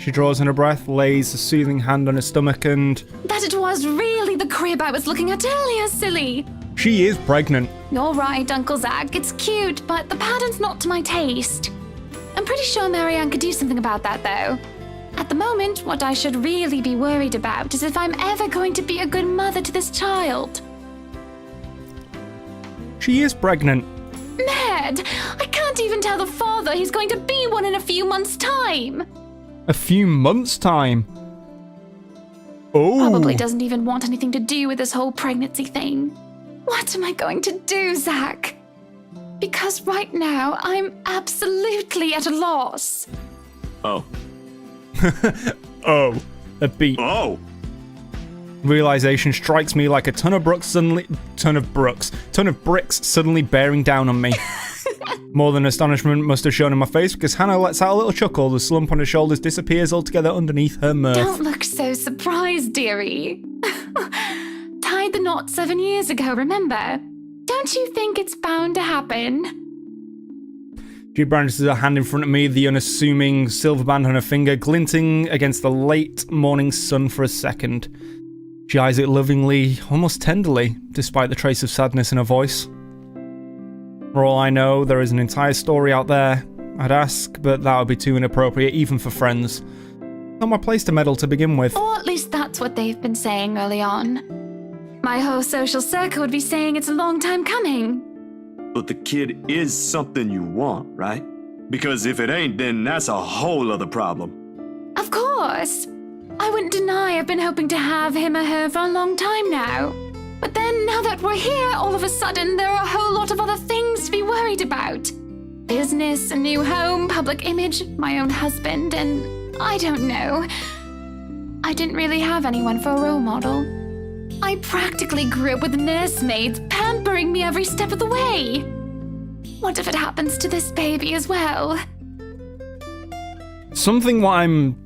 She draws in a breath, lays a soothing hand on her stomach, and... That it was really the crib I was looking at earlier, silly. She is pregnant. You're right, Uncle Zach. It's cute, but the pattern's not to my taste. I'm pretty sure Marianne could do something about that, though. At the moment, what I should really be worried about is if I'm ever going to be a good mother to this child. She is pregnant. Ned, I can't even tell the father he's going to be one in a few months' time. A few months' time? Oh. Probably doesn't even want anything to do with this whole pregnancy thing. What am I going to do, Zach? Because right now, I'm absolutely at a loss. Oh. Oh. A beat. Oh! Realization strikes me like a ton of bricks suddenly bearing down on me. More than astonishment must have shown in my face because Hannah lets out a little chuckle. The slump on her shoulders disappears altogether underneath her mirth. Don't look so surprised, dearie. Tied the knot 7 years ago, remember? Don't you think it's bound to happen? She brandishes her hand in front of me, the unassuming silver band on her finger glinting against the late morning sun for a second. She eyes it lovingly, almost tenderly, despite the trace of sadness in her voice. For all I know, there is an entire story out there, I'd ask, but that would be too inappropriate even for friends. Not my place to meddle to begin with. Or at least that's what they've been saying early on. My whole social circle would be saying it's a long time coming. But the kid is something you want, right? Because if it ain't, then that's a whole other problem. Of course. I wouldn't deny I've been hoping to have him or her for a long time now. But then, now that we're here, all of a sudden, there are a whole lot of other things to be worried about. Business, a new home, public image, my own husband, and I don't know. I didn't really have anyone for a role model. I practically grew up with nursemaids pampering me every step of the way. What if it happens to this baby as well? Something what I'm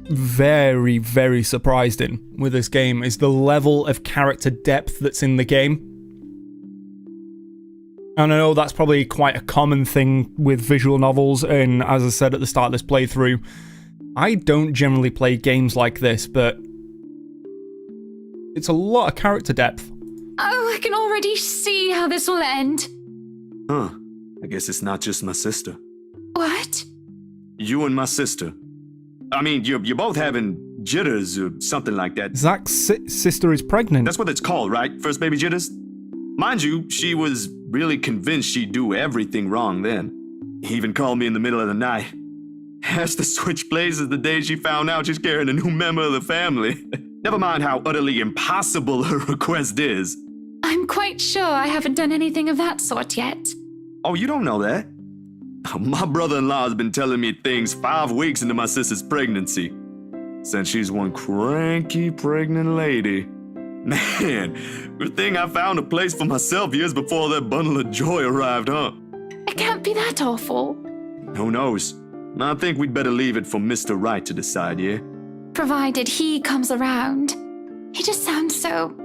very, very surprised in with this game is the level of character depth that's in the game. And I know that's probably quite a common thing with visual novels, and as I said at the start of this playthrough, I don't generally play games like this, but it's a lot of character depth. Oh, I can already see how this will end. Huh. I guess it's not just my sister. What? You and my sister. I mean, you're both having jitters or something like that. Zach's sister is pregnant. That's what it's called, right? First baby jitters? Mind you, she was really convinced she'd do everything wrong then. He even called me in the middle of the night. Has to switch places the day she found out she's carrying a new member of the family. Never mind how utterly impossible her request is. I'm quite sure I haven't done anything of that sort yet. Oh, you don't know that? My brother-in-law has been telling me things 5 weeks into my sister's pregnancy. Since she's one cranky pregnant lady. Man, good thing I found a place for myself years before that bundle of joy arrived, huh? It can't be that awful. Who knows? I think we'd better leave it for Mr. Right to decide, yeah? Provided he comes around. He just sounds so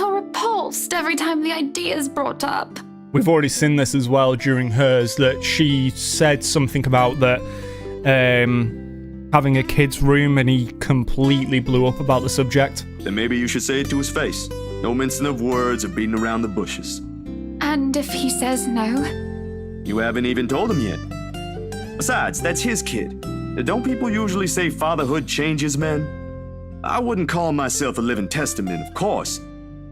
repulsed every time the idea is brought up. We've already seen this as well during hers, that she said something about that having a kid's room, and he completely blew up about the subject. Then maybe you should say it to his face. No mincing of words or beating around the bushes. And if he says no? You haven't even told him yet. Besides, that's his kid. Don't people usually say fatherhood changes men? I wouldn't call myself a living testament, of course.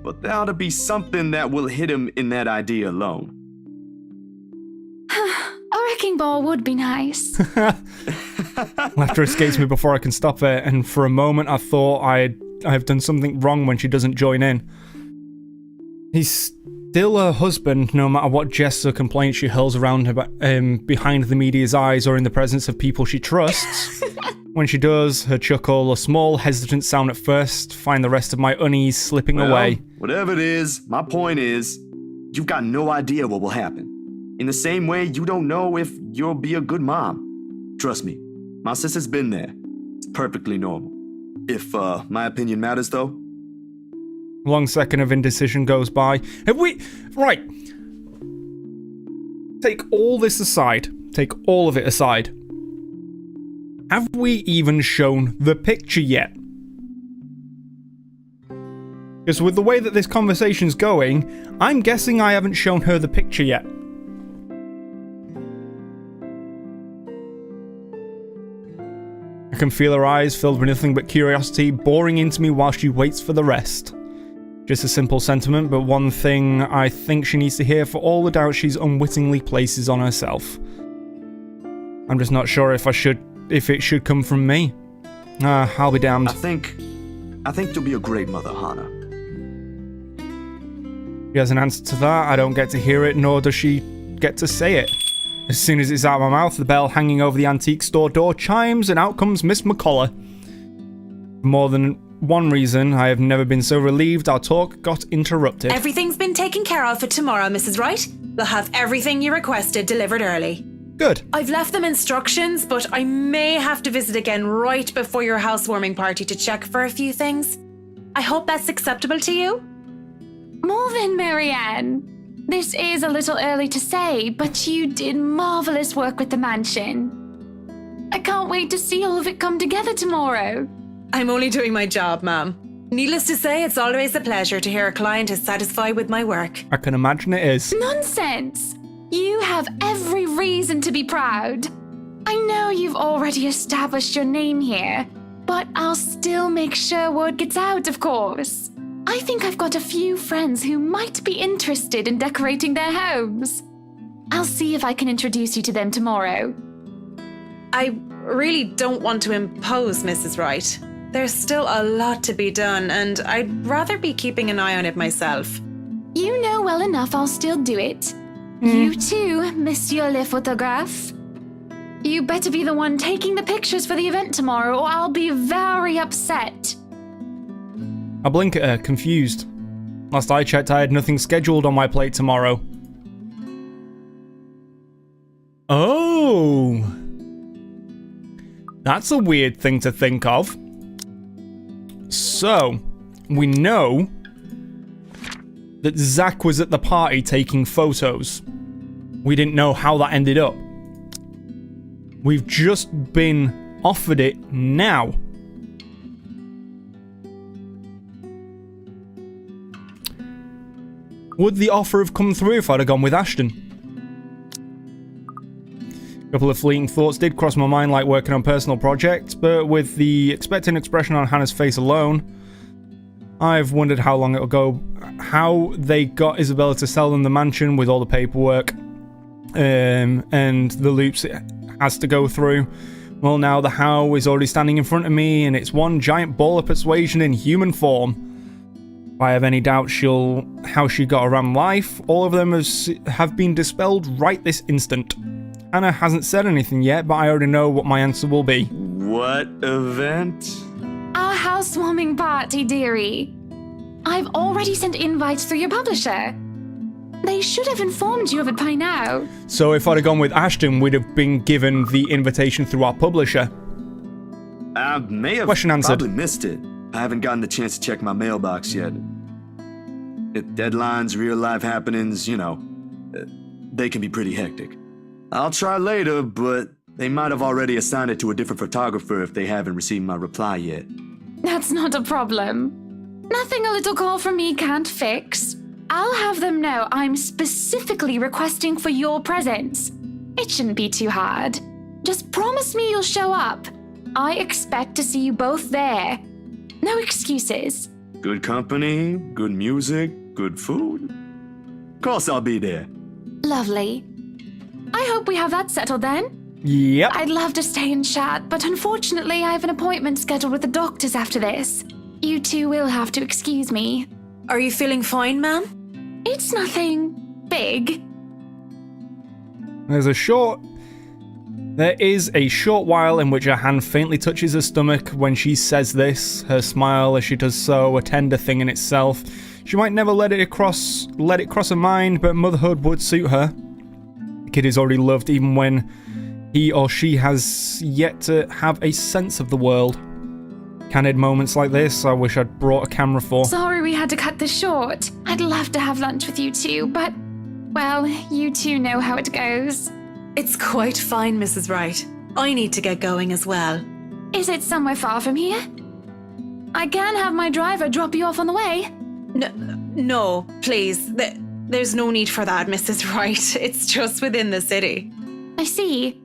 But there ought to be something that will hit him in that idea alone. A wrecking ball would be nice. Laughter escapes me before I can stop it, and for a moment I thought I've done something wrong when she doesn't join in. He's still her husband, no matter what jests or complaints she hurls around behind the media's eyes or in the presence of people she trusts. When she does, her chuckle, a small, hesitant sound at first, find the rest of my unease slipping away. Whatever it is, my point is, you've got no idea what will happen. In the same way, you don't know if you'll be a good mom. Trust me, my sister's been there. It's perfectly normal. If, my opinion matters, though. A long second of indecision goes by. Right. Take all this aside. Take all of it aside. Have we even shown the picture yet? Because with the way that this conversation's going, I'm guessing I haven't shown her the picture yet. I can feel her eyes filled with nothing but curiosity, boring into me while she waits for the rest. Just a simple sentiment, but one thing I think she needs to hear for all the doubt she's unwittingly places on herself. I'm just not sure if it should come from me. I'll be damned. I think you'll be a great mother, Hannah. She has an answer to that. I don't get to hear it, nor does she get to say it. As soon as it's out of my mouth, the bell hanging over the antique store door chimes, and out comes Miss McCullough. For more than one reason, I have never been so relieved our talk got interrupted. Everything's been taken care of for tomorrow, Mrs. Wright. We'll have everything you requested delivered early. Good. I've left them instructions, but I may have to visit again right before your housewarming party to check for a few things. I hope that's acceptable to you. More than Marianne. This is a little early to say, but you did marvelous work with the mansion. I can't wait to see all of it come together tomorrow. I'm only doing my job, ma'am. Needless to say, it's always a pleasure to hear a client is satisfied with my work. I can imagine it is. Nonsense! You have every reason to be proud. I know you've already established your name here, but I'll still make sure word gets out, of course. I think I've got a few friends who might be interested in decorating their homes. I'll see if I can introduce you to them tomorrow. I really don't want to impose, Mrs. Wright. There's still a lot to be done, and I'd rather be keeping an eye on it myself. You know well enough I'll still do it. You too, Monsieur le Photographe. You better be the one taking the pictures for the event tomorrow, or I'll be very upset. I blink at her, confused. Last I checked, I had nothing scheduled on my plate tomorrow. Oh! That's a weird thing to think of. So, we know that Zach was at the party taking photos. We didn't know how that ended up. We've just been offered it now. Would the offer have come through if I'd have gone with Ashton? A couple of fleeting thoughts did cross my mind, like working on personal projects, but with the expectant expression on Hannah's face alone, I've wondered how long it'll go, how they got Isabella to sell them the mansion with all the paperwork, and the loops it has to go through. Well, now the how is already standing in front of me, and it's one giant ball of persuasion in human form. If I have any doubt how she got around life, all of them have been dispelled right this instant. Hannah hasn't said anything yet, but I already know what my answer will be. What event? Our housewarming party, dearie. I've already sent invites through your publisher. They should have informed you of it by now. So if I'd have gone with Ashton, we'd have been given the invitation through our publisher. I may have Question answered. probably missed it. I haven't gotten the chance to check my mailbox yet. Deadlines, real life happenings, they can be pretty hectic. I'll try later, but they might have already assigned it to a different photographer if they haven't received my reply yet. That's not a problem. Nothing a little call from me can't fix. I'll have them know I'm specifically requesting for your presence. It shouldn't be too hard. Just promise me you'll show up. I expect to see you both there. No excuses. Good company, good music, good food. Of course I'll be there. Lovely. I hope we have that settled then. Yep. I'd love to stay and chat, but unfortunately I have an appointment scheduled with the doctors after this. You two will have to excuse me. Are you feeling fine, ma'am? It's nothing big. There is a short while in which her hand faintly touches her stomach when she says this, her smile as she does so, a tender thing in itself. She might never let it cross her mind, but motherhood would suit her. The kid is already loved even when he or she has yet to have a sense of the world. Candid moments like this, I wish I'd brought a camera for. Sorry we had to cut this short. I'd love to have lunch with you two, but, well, you two know how it goes. It's quite fine, Mrs. Wright. I need to get going as well. Is it somewhere far from here? I can have my driver drop you off on the way. No, please. There's no need for that, Mrs. Wright. It's just within the city. I see.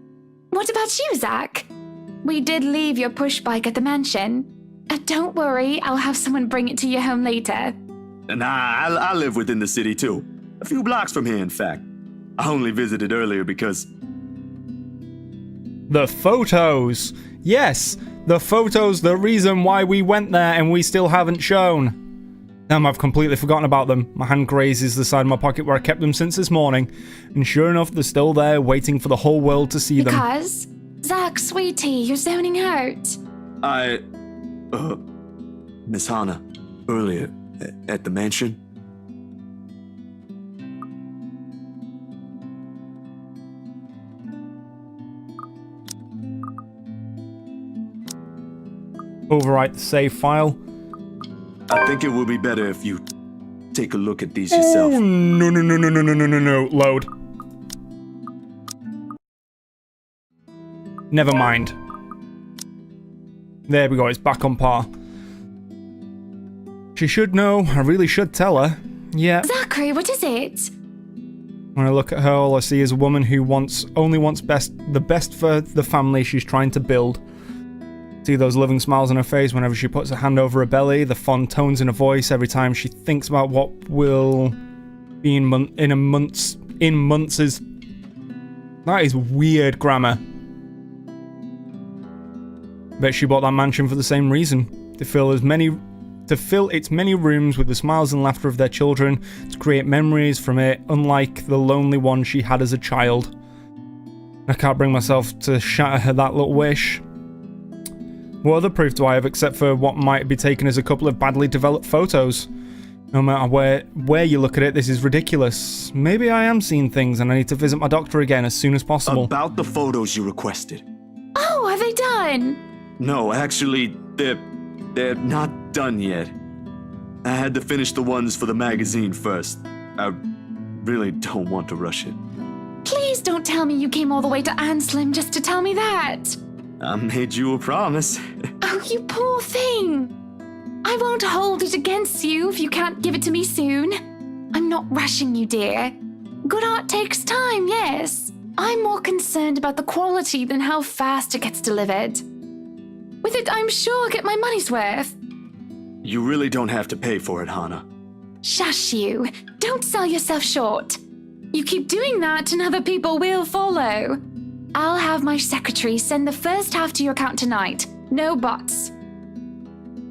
What about you, Zach? We did leave your push bike at the mansion. Don't worry, I'll have someone bring it to your home later. Nah, I live within the city too. A few blocks from here, in fact. I only visited earlier because... The photos! Yes, the photos, the reason why we went there and we still haven't shown. I've completely forgotten about them. My hand grazes the side of my pocket where I kept them since this morning. And sure enough, they're still there, waiting for the whole world to see them. Because? Zach, sweetie, you're zoning out. Miss Hannah, earlier, at the mansion? Overwrite the save file. I think it will be better if you take a look at these yourself. Oh, no. Load. Never mind. There we go, it's back on par. She should know. I really should tell her. Yeah. Zachary, what is it? When I look at her, all I see is a woman who only wants the best for the family she's trying to build. See those loving smiles on her face whenever she puts her hand over her belly, the fond tones in her voice every time she thinks about what will be in months is... That is weird grammar. Bet she bought that mansion for the same reason. To fill its many rooms with the smiles and laughter of their children, to create memories from it, unlike the lonely one she had as a child. I can't bring myself to shatter her that little wish. What other proof do I have except for what might be taken as a couple of badly developed photos? No matter where you look at it, this is ridiculous. Maybe I am seeing things and I need to visit my doctor again as soon as possible. About the photos you requested. Oh, are they done? No, actually, they're not done yet. I had to finish the ones for the magazine first. I really don't want to rush it. Please don't tell me you came all the way to Anslim just to tell me that. I made you a promise. Oh, you poor thing. I won't hold it against you if you can't give it to me soon. I'm not rushing you, dear. Good art takes time, yes. I'm more concerned about the quality than how fast it gets delivered. With it, I'm sure I'll get my money's worth. You really don't have to pay for it, Hannah. Shush you. Don't sell yourself short. You keep doing that and other people will follow. I'll have my secretary send the first half to your account tonight. No buts.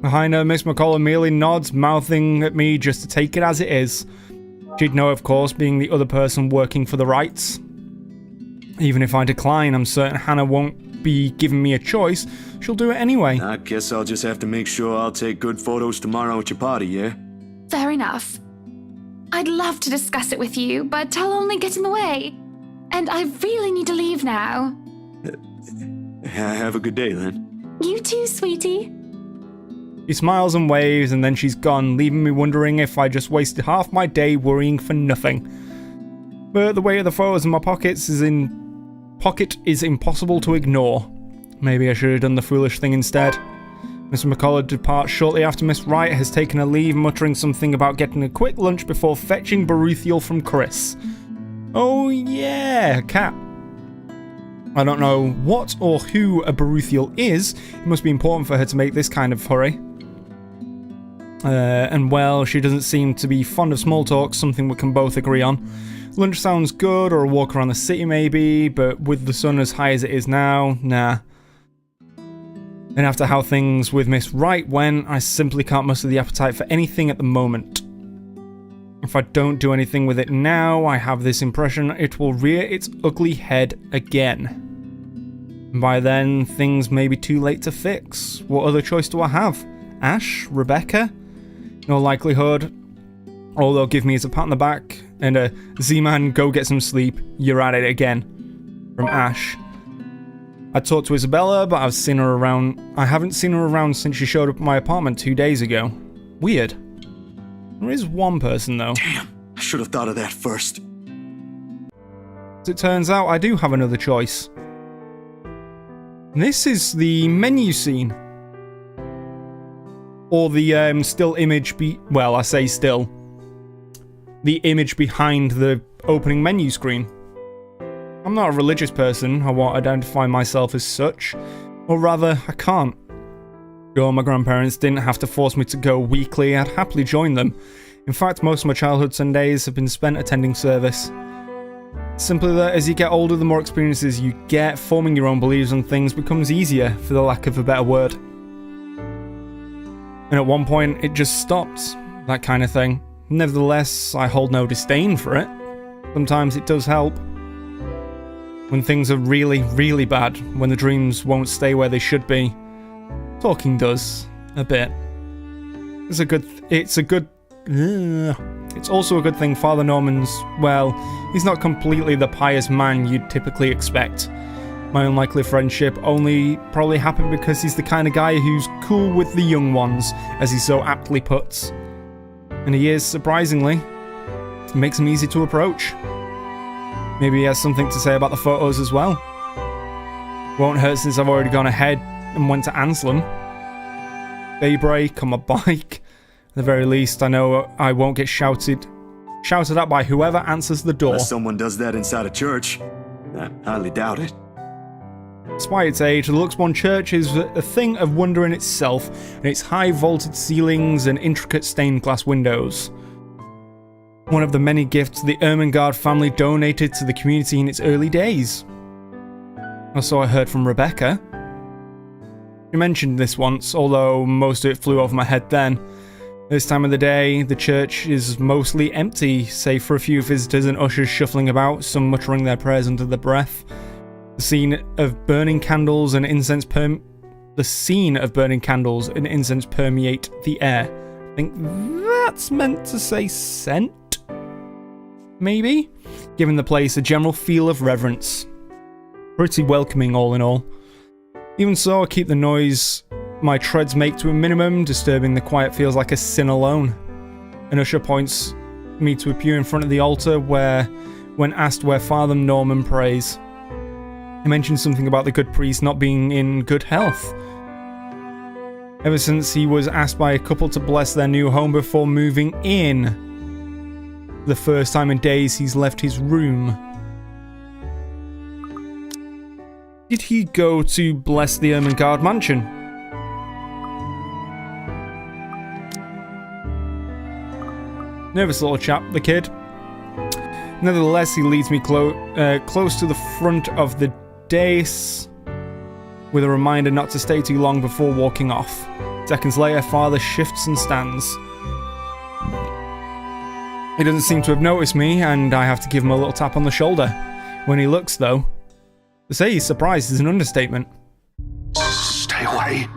Behind her, Miss McCullough merely nods, mouthing at me just to take it as it is. She'd know, of course, being the other person working for the rights. Even if I decline, I'm certain Hannah won't be giving me a choice. She'll do it anyway. I guess I'll just have to make sure I'll take good photos tomorrow at your party, yeah? Fair enough. I'd love to discuss it with you, but I'll only get in the way. And I really need to leave now. Have a good day, then. You too, sweetie. She smiles and waves, and then she's gone, leaving me wondering if I just wasted half my day worrying for nothing. But the weight of the photos in my pocket is impossible to ignore. Maybe I should have done the foolish thing instead. Mr. McCullough departs shortly after Miss Wright has taken a leave, muttering something about getting a quick lunch before fetching Baruthiel from Chris. Oh yeah, cat. I don't know what or who a Baruthiel is. It must be important for her to make this kind of hurry. And well, she doesn't seem to be fond of small talk, something we can both agree on. Lunch sounds good, or a walk around the city maybe, but with the sun as high as it is now, nah. And after how things with Miss Wright went, I simply can't muster the appetite for anything at the moment. If I don't do anything with it now, I have this impression it will rear its ugly head again. And by then, things may be too late to fix. What other choice do I have? Ash? Rebecca? In all likelihood, all they'll give me is a pat on the back and a Z-Man, go get some sleep, you're at it again. From Ash. I talked to Isabella, but I haven't seen her around since she showed up at my apartment 2 days ago. Weird. There is one person, though. Damn, I should have thought of that first. As it turns out, I do have another choice. This is the menu scene. Or the still image well, I say still. The image behind the opening menu screen. I'm not a religious person, I won't identify myself as such. Or rather, I can't. Sure, my grandparents didn't have to force me to go weekly, I'd happily join them. In fact, most of my childhood Sundays have been spent attending service. Simply that as you get older, the more experiences you get, forming your own beliefs on things becomes easier, for the lack of a better word. And at one point, it just stopped, that kind of thing. Nevertheless, I hold no disdain for it. Sometimes it does help. When things are really, really bad, when the dreams won't stay where they should be, talking does, a bit. It's also a good thing Father Norman's, well, he's not completely the pious man you'd typically expect. My unlikely friendship only probably happened because he's the kind of guy who's cool with the young ones, as he so aptly puts. And he is, surprisingly. It makes him easy to approach. Maybe he has something to say about the photos as well. Won't hurt since I've already gone ahead and went to Anselm. Daybreak on my bike. At the very least, I know I won't get shouted at by whoever answers the door. Unless someone does that inside a church. I highly doubt it. Despite its age, the Luxbourne Church is a thing of wonder in itself, and its high vaulted ceilings and intricate stained glass windows. One of the many gifts the Ermengarde family donated to the community in its early days. Also, I heard from Rebecca. She mentioned this once, although most of it flew over my head then. This time of the day, the church is mostly empty, save for a few visitors and ushers shuffling about, some muttering their prayers under their breath. The scene of burning candles and incense permeate the air. I think that's meant to say scent? Maybe? Giving the place a general feel of reverence. Pretty welcoming all in all. Even so, I keep the noise my treads make to a minimum, disturbing the quiet feels like a sin alone. An usher points me to a pew in front of the altar where, when asked where Father Norman prays, he mentioned something about the good priest not being in good health. Ever since he was asked by a couple to bless their new home before moving in. The first time in days he's left his room. Did he go to bless the Ermengarde mansion? Nervous little chap, the kid. Nevertheless, he leads me close to the front of the dais, with a reminder not to stay too long before walking off. Seconds later, Father shifts and stands. He doesn't seem to have noticed me, and I have to give him a little tap on the shoulder. When he looks, though, to say he's surprised is an understatement. Stay away.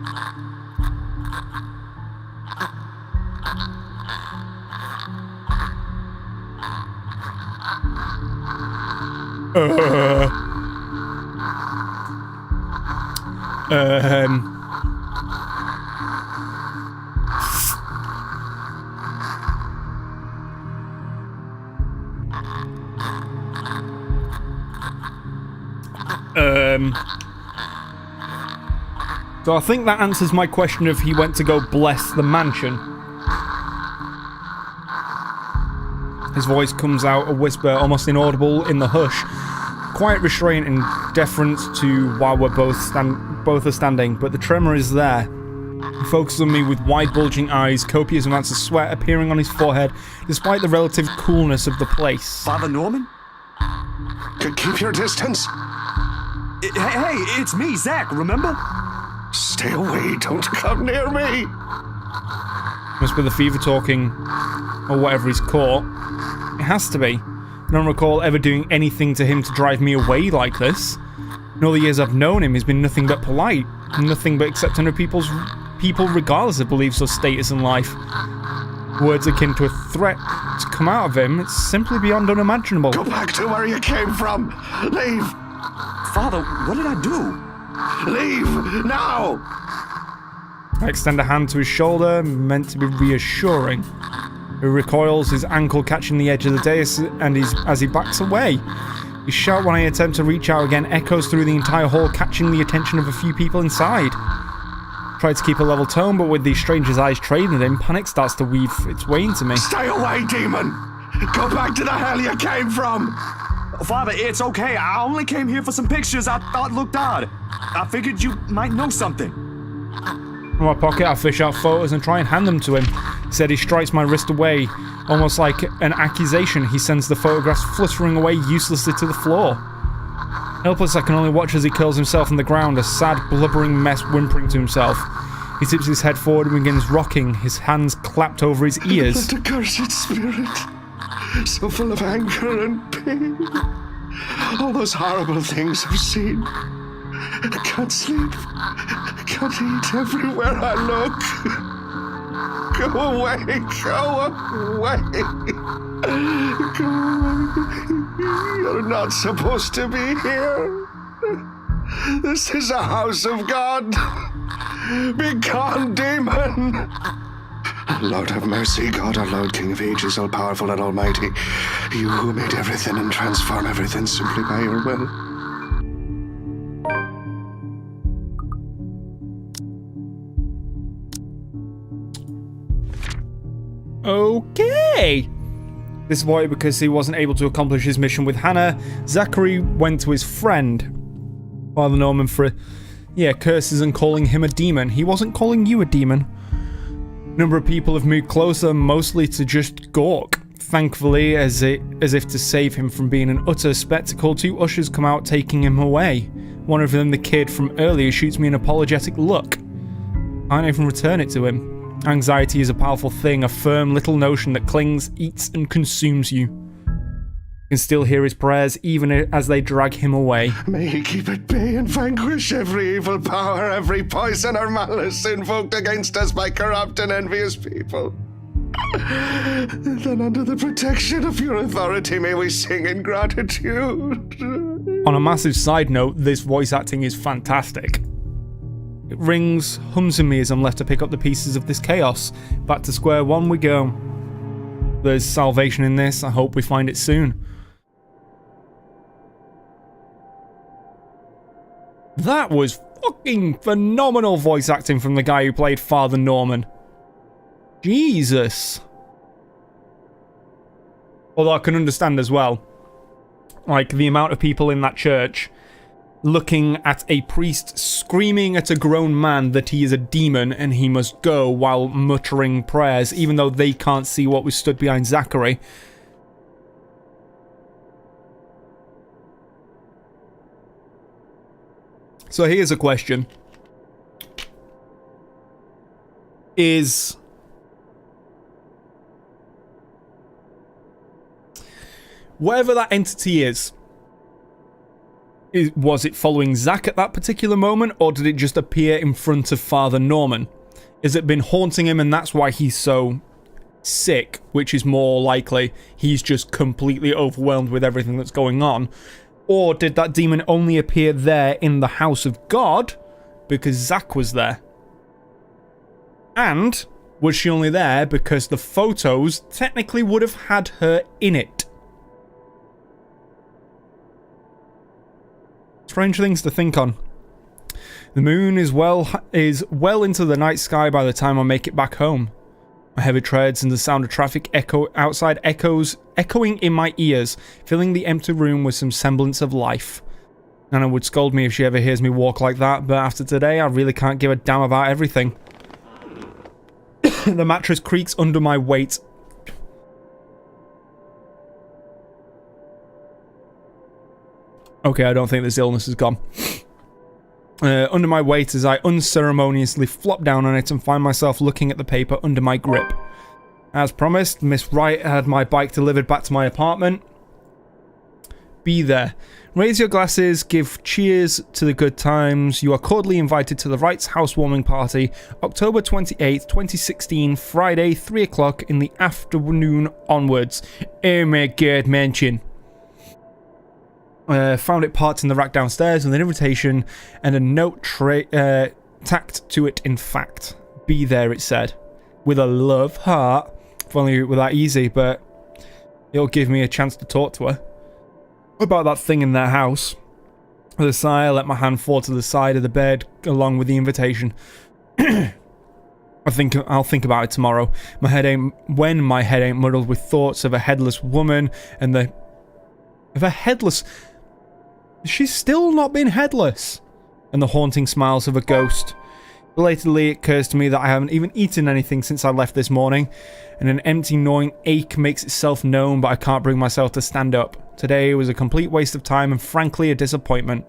So I think that answers my question if he went to go bless the mansion. His voice comes out a whisper, almost inaudible in the hush. Quiet restraint and deference to while we're both are standing, but the tremor is there. He focuses on me with wide bulging eyes, copious amounts of sweat appearing on his forehead, despite the relative coolness of the place. Father Norman? Keep your distance. Hey, it's me, Zach, remember? Stay away, don't come near me. Must be the fever talking, or whatever he's caught. It has to be. I don't recall ever doing anything to him to drive me away like this. In all the years I've known him, he's been nothing but polite, nothing but accepting of people regardless of beliefs or status in life. Words akin to a threat to come out of him, it's simply beyond unimaginable. Go back to where you came from. Leave. Father, what did I do? Leave now. I extend a hand to his shoulder, meant to be reassuring. He recoils, his ankle catching the edge of the dais, and as he backs away. His shout when I attempt to reach out again echoes through the entire hall, catching the attention of a few people inside. Tried to keep a level tone, but with these strangers' eyes trading him, panic starts to weave its way into me. Stay away, demon! Go back to the hell you came from! Father, it's okay. I only came here for some pictures I thought looked odd. I figured you might know something. From my pocket, I fish out photos and try and hand them to him. He said he strikes my wrist away, almost like an accusation. He sends the photographs fluttering away uselessly to the floor. Helpless, I can only watch as he curls himself on the ground, a sad, blubbering mess whimpering to himself. He tips his head forward and begins rocking, his hands clapped over his ears. That accursed spirit, so full of anger and pain. All those horrible things I've seen. I can't sleep. I can't eat everywhere I look. Go away. Go away. Go away. You're not supposed to be here. This is a house of God. Be gone, demon. Lord have mercy, God, our Lord, King of ages, all powerful and almighty. You who made everything and transform everything simply by your will. Okay. Disappointed because he wasn't able to accomplish his mission with Hannah, Zachary went to his friend, Father Norman, for curses and calling him a demon. He wasn't calling you a demon. A number of people have moved closer, mostly to just gawk. Thankfully, as if to save him from being an utter spectacle, two ushers come out taking him away. One of them, the kid from earlier, shoots me an apologetic look. I don't even return it to him. Anxiety is a powerful thing, a firm little notion that clings, eats, and consumes you. You can still hear his prayers even as they drag him away. May he keep at bay and vanquish every evil power, every poison or malice invoked against us by corrupt and envious people. Then under the protection of your authority may we sing in gratitude. On a massive side note, this voice acting is fantastic. It rings, hums in me as I'm left to pick up the pieces of this chaos. Back to square one we go. There's salvation in this, I hope we find it soon. That was fucking phenomenal voice acting from the guy who played Father Norman. Jesus. Although I can understand as well, like, the amount of people in that church looking at a priest screaming at a grown man that he is a demon and he must go while muttering prayers, even though they can't see what was stood behind Zachary. So here's a question. Whatever that entity is, was it following Zach at that particular moment, or did it just appear in front of Father Norman? Has it been haunting him and that's why he's so sick, which is more likely he's just completely overwhelmed with everything that's going on? Or did that demon only appear there in the house of God because Zach was there? And was she only there because the photos technically would have had her in it? Strange things to think on. The moon is well into the night sky by the time I make it back home. My heavy treads and the sound of traffic outside echoing in my ears, filling the empty room with some semblance of life. Nana would scold me if she ever hears me walk like that, but after today I really can't give a damn about everything. The mattress creaks under my weight. Okay, I don't think this illness is gone. Under my weight as I unceremoniously flop down on it and find myself looking at the paper under my grip. As promised, Miss Wright had my bike delivered back to my apartment. Be there. Raise your glasses, give cheers to the good times. You are cordially invited to the Wright's housewarming party, October 28th, 2016, Friday, 3 o'clock in the afternoon onwards. Oh my god, mention. Found it parked in the rack downstairs with an invitation and a note tacked to it, in fact. Be there, it said. With a love heart. If only it were that easy, but it'll give me a chance to talk to her. What about that thing in their house? With a sigh, I let my hand fall to the side of the bed, along with the invitation. I'll think about it tomorrow. When my head ain't muddled with thoughts of a headless woman and she's still not been headless. And the haunting smiles of a ghost. Belatedly, it occurs to me that I haven't even eaten anything since I left this morning, and an empty, gnawing ache makes itself known, but I can't bring myself to stand up. Today was a complete waste of time and frankly a disappointment.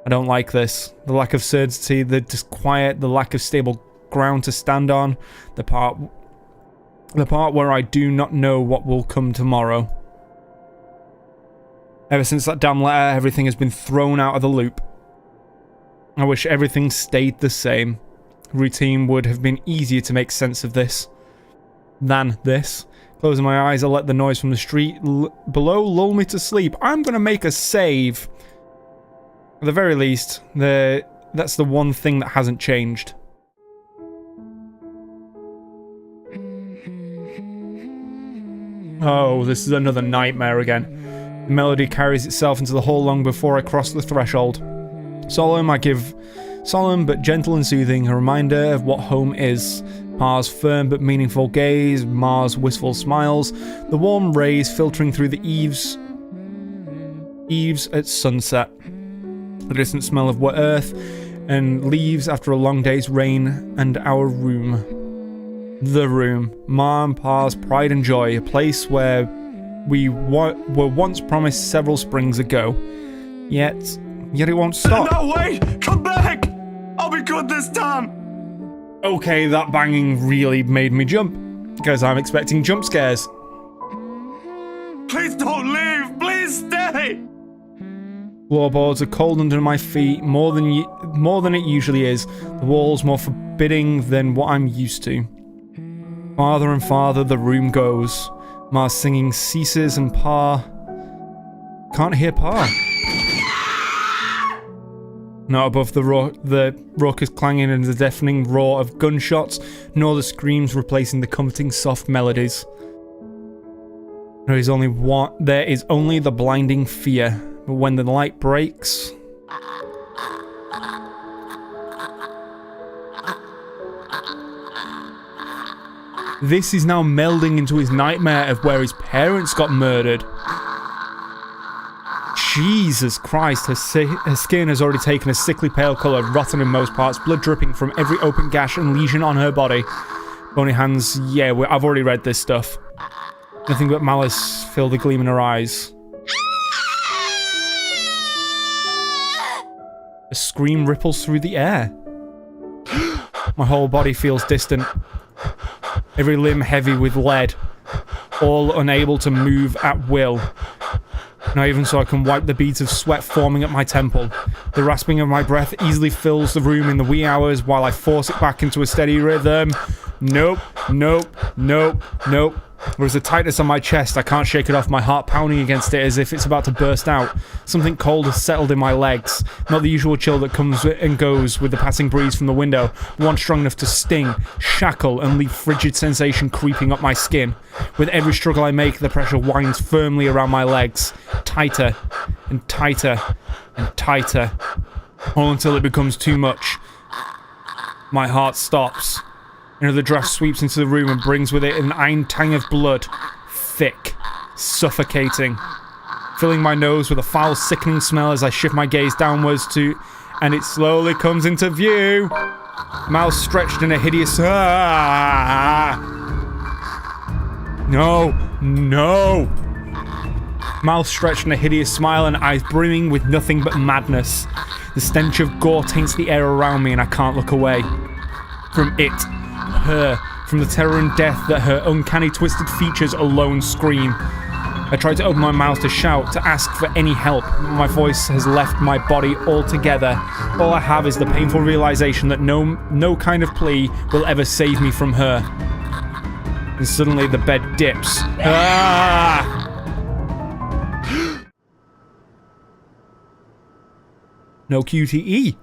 I don't like this. The lack of certainty, the disquiet, the lack of stable ground to stand on, the part where I do not know what will come tomorrow. Ever since that damn letter, everything has been thrown out of the loop. I wish everything stayed the same. Routine would have been easier to make sense of this than this. Closing my eyes, I let the noise from the street below lull me to sleep. I'm gonna make a save. At the very least, that's the one thing that hasn't changed. Oh, this is another nightmare again. The melody carries itself into the hall long before I cross the threshold. Solemn but gentle and soothing, a reminder of what home is. Pa's firm but meaningful gaze, Ma's wistful smiles, the warm rays filtering through the eaves at sunset. The distant smell of wet earth and leaves after a long day's rain, and our room. The room. Ma and Pa's pride and joy, a place where we were once promised several springs ago. Yet it won't stop. No, wait! Come back! I'll be good this time! Okay, that banging really made me jump, because I'm expecting jump scares. Please don't leave! Please stay! Floorboards are cold under my feet, more than it usually is. The walls more forbidding than what I'm used to. Farther and farther the room goes. Ma's singing ceases and Pa... Can't hear Pa. Not above the raucous clanging and the deafening roar of gunshots, nor the screams replacing the comforting soft melodies. There is only the blinding fear. But when the light breaks... This is now melding into his nightmare of where his parents got murdered. Jesus Christ, her skin has already taken a sickly pale colour, rotten in most parts, blood dripping from every open gash and lesion on her body. Bony hands, yeah, I've already read this stuff. Nothing but malice filled the gleam in her eyes. A scream ripples through the air. My whole body feels distant. Every limb heavy with lead. All unable to move at will. Not even so I can wipe the beads of sweat forming at my temple. The rasping of my breath easily fills the room in the wee hours while I force it back into a steady rhythm. Nope, nope, nope, nope. There's a tightness on my chest, I can't shake it off, my heart pounding against it as if it's about to burst out. Something cold has settled in my legs. Not the usual chill that comes and goes with the passing breeze from the window, one strong enough to sting, shackle, and leave frigid sensation creeping up my skin. With every struggle I make, the pressure winds firmly around my legs. Tighter, and tighter, and tighter. All until it becomes too much. My heart stops. Another draft sweeps into the room and brings with it an iron tang of blood. Thick. Suffocating. Filling my nose with a foul, sickening smell as I shift my gaze downwards and it slowly comes into view. Mouth stretched in a hideous... No. No. Mouth stretched in a hideous smile and eyes brimming with nothing but madness. The stench of gore taints the air around me and I can't look away. From it. Her, from the terror and death that her uncanny twisted features alone scream. I try to open my mouth to shout, to ask for any help. My voice has left my body altogether. All I have is the painful realization that no kind of plea will ever save me from her. And suddenly the bed dips. Ah! No QTE.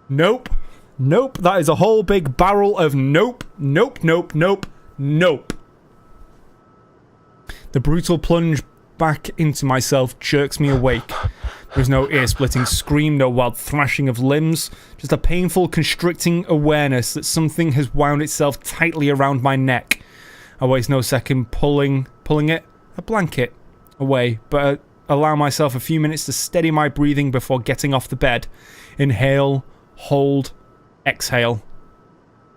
Nope. Nope. That is a whole big barrel of nope, nope, nope, nope, nope. The brutal plunge back into myself jerks me awake. There's no ear-splitting scream, no wild thrashing of limbs, just a painful, constricting awareness that something has wound itself tightly around my neck. I waste no second pulling a blanket away, but allow myself a few minutes to steady my breathing before getting off the bed. Inhale, hold, exhale.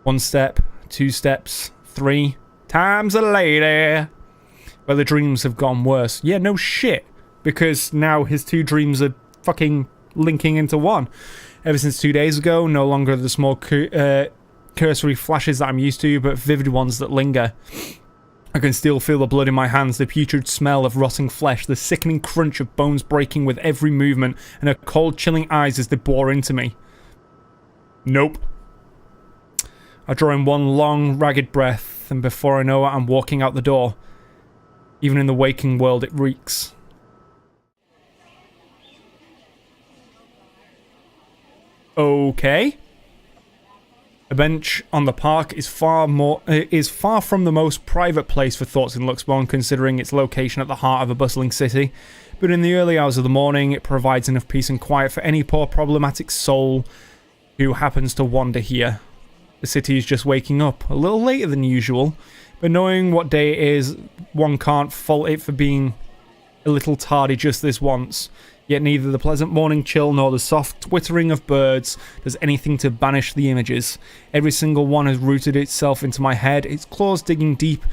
1 step, 2 steps, 3 times a lady. But the dreams have gone worse. Yeah, no shit. Because now his 2 dreams are fucking linking into one. Ever since 2 days ago, no longer the small cursory flashes that I'm used to, but vivid ones that linger. I can still feel the blood in my hands, the putrid smell of rotting flesh, the sickening crunch of bones breaking with every movement, and her cold, chilling eyes as they bore into me. Nope. I draw in one long, ragged breath, and before I know it, I'm walking out the door. Even in the waking world, it reeks. Okay. A bench on the park is far from the most private place for thoughts in Luxbourne, considering its location at the heart of a bustling city. But in the early hours of the morning, it provides enough peace and quiet for any poor problematic soul who happens to wander here. The city is just waking up, a little later than usual, but knowing what day it is, one can't fault it for being a little tardy just this once. Yet neither the pleasant morning chill nor the soft twittering of birds does anything to banish the images. Every single one has rooted itself into my head, its claws digging deep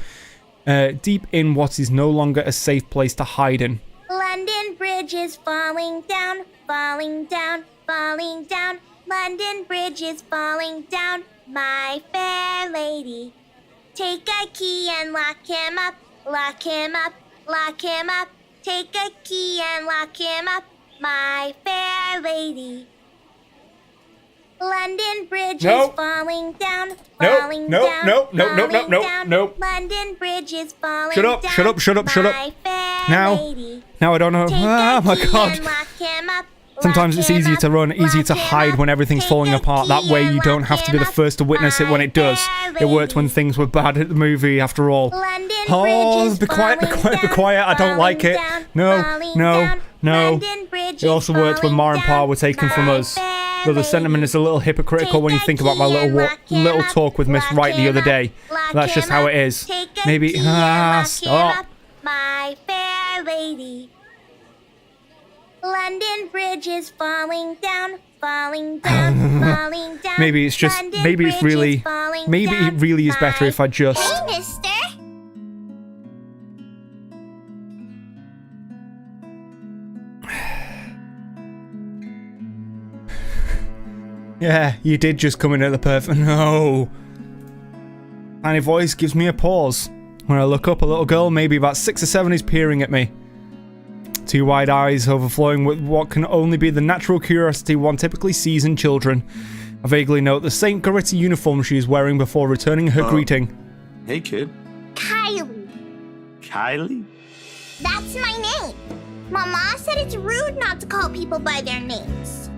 in what is no longer a safe place to hide in. London Bridge is falling down, falling down, falling down. London Bridge is falling down, my fair lady. Take a key and lock him up, lock him up, lock him up. Take a key and lock him up, my fair lady. London Bridge is falling down, falling down, Nope. London Bridge is falling Shut up, down, shut up, shut up, shut up. my fair Now. lady. Now I don't know. Take Oh a my key god. and lock him up, Sometimes lock it's him easier up, to run, easier to lock him hide up. when everything's Take falling a apart. That key way and you don't lock have to be the him up, first to witness it when it does. my It worked when lady. things were bad at the movie, after all. London Oh, Bridge is be quiet, be falling quiet, be down, quiet. I don't like it. falling No, down, falling no, down. no. London Bridge It also is worked when Ma and Pa falling were taken down, from my us. fair Though the sentiment lady. is a little hypocritical when you Take a think about my key and lock him little up, talk with Miss lock Wright the him other up, day. lock That's just him how up. it is. Take a Maybe. key and lock him Stop. up, my fair lady. London Bridge is falling down, falling down, falling down. Maybe it's just. London Maybe it's Bridge is really. falling Maybe down, it really is better my- if I just. Hey, mister. Yeah, you did just come in at the perfect. No. Tiny voice gives me a pause. When I look up, a little girl, maybe about 6 or 7, is peering at me. 2 wide eyes overflowing with what can only be the natural curiosity one typically sees in children. I vaguely note the St. Gority uniform she is wearing before returning her greeting. Hey, kid. Kylie. Kylie? That's my name. Mama said it's rude not to call people by their names.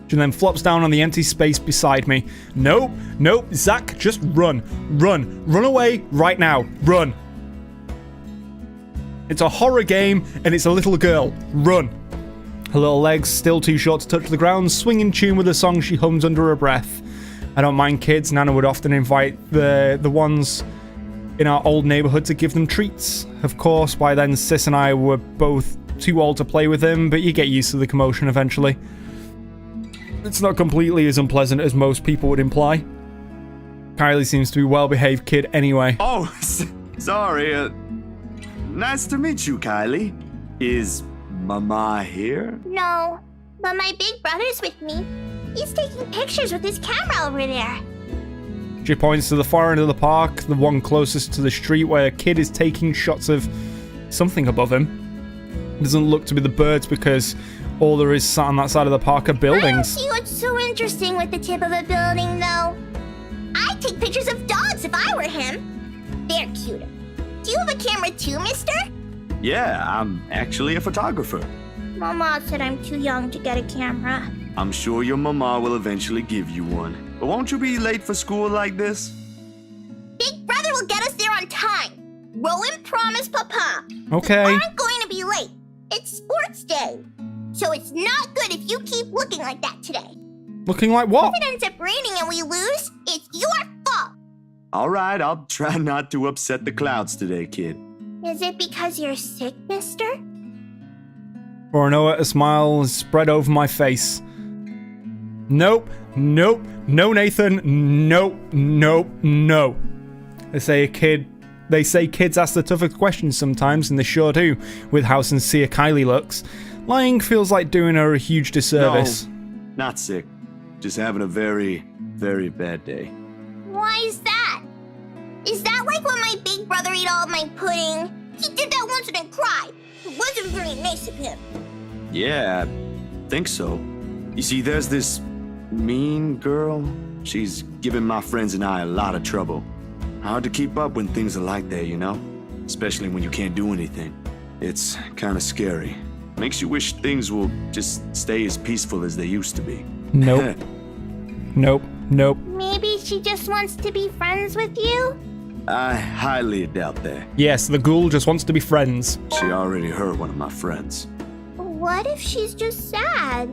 She then flops down on the empty space beside me. Nope, nope, Zach, just run. Run. Run away right now. Run. It's a horror game, and it's a little girl. Run. Her little legs, still too short to touch the ground, swing in tune with a song she hums under her breath. I don't mind kids. Nana would often invite the ones in our old neighborhood to give them treats. Of course, by then Sis and I were both too old to play with them, but you get used to the commotion eventually. It's not completely as unpleasant as most people would imply. Kylie seems to be a well-behaved kid anyway. Oh, sorry. Nice to meet you, Kylie. Is Mama here? No, but my big brother's with me. He's taking pictures with his camera over there. She points to the far end of the park, the one closest to the street, where a kid is taking shots of something above him. It doesn't look to be the birds because all there is sat on that side of the park are I don't buildings. see what's so interesting with the tip of a building, though. I'd take pictures of dogs if I were him. They're cuter. Do you have a camera too, mister? Yeah, I'm actually a photographer. Mama said I'm too young to get a camera. I'm sure your mama will eventually give you one. But won't you be late for school like this? Big brother will get us there on time. Rowan promised Papa Okay. aren't going to be late. It's sports day. So it's not good if you keep looking like that today. Looking like what? If it ends up raining and we lose, it's your fault. All right, I'll try not to upset the clouds today, kid. Is it because you're sick, mister? Before I know it, a smile is spread over my face. Nope, nope, no, Nathan, nope, nope, no. They say kids ask the toughest questions sometimes, and they sure do, with how sincere Kylie looks. Lying feels like doing her a huge disservice. No, not sick. Just having a very, very bad day. Why is that? Is that like when my big brother ate all of my pudding? He did that once and then cried. It wasn't very nice of him. Yeah, I think so. You see, there's this mean girl. She's given my friends and I a lot of trouble. Hard to keep up when things are like that, you know? Especially when you can't do anything. It's kind of scary. Makes you wish things will just stay as peaceful as they used to be. Nope. Nope, nope. Maybe she just wants to be friends with you? I highly doubt that. Yes, the ghoul just wants to be friends. She already hurt one of my friends. What if she's just sad?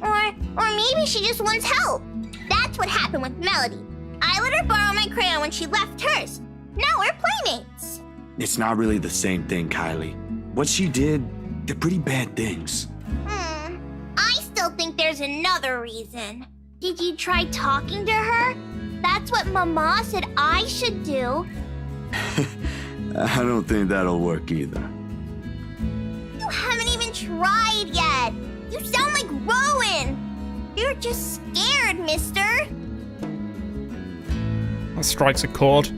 Or maybe she just wants help. That's what happened with Melody. I let her borrow my crayon when she left hers. Now we're playmates. It's not really the same thing, Kylie. What she did, they're pretty bad things. I still think there's another reason. Did you try talking to her? That's what Mama said I should do. I don't think that'll work either. You haven't even tried yet. You sound like Rowan. You're just scared, mister. That strikes a chord.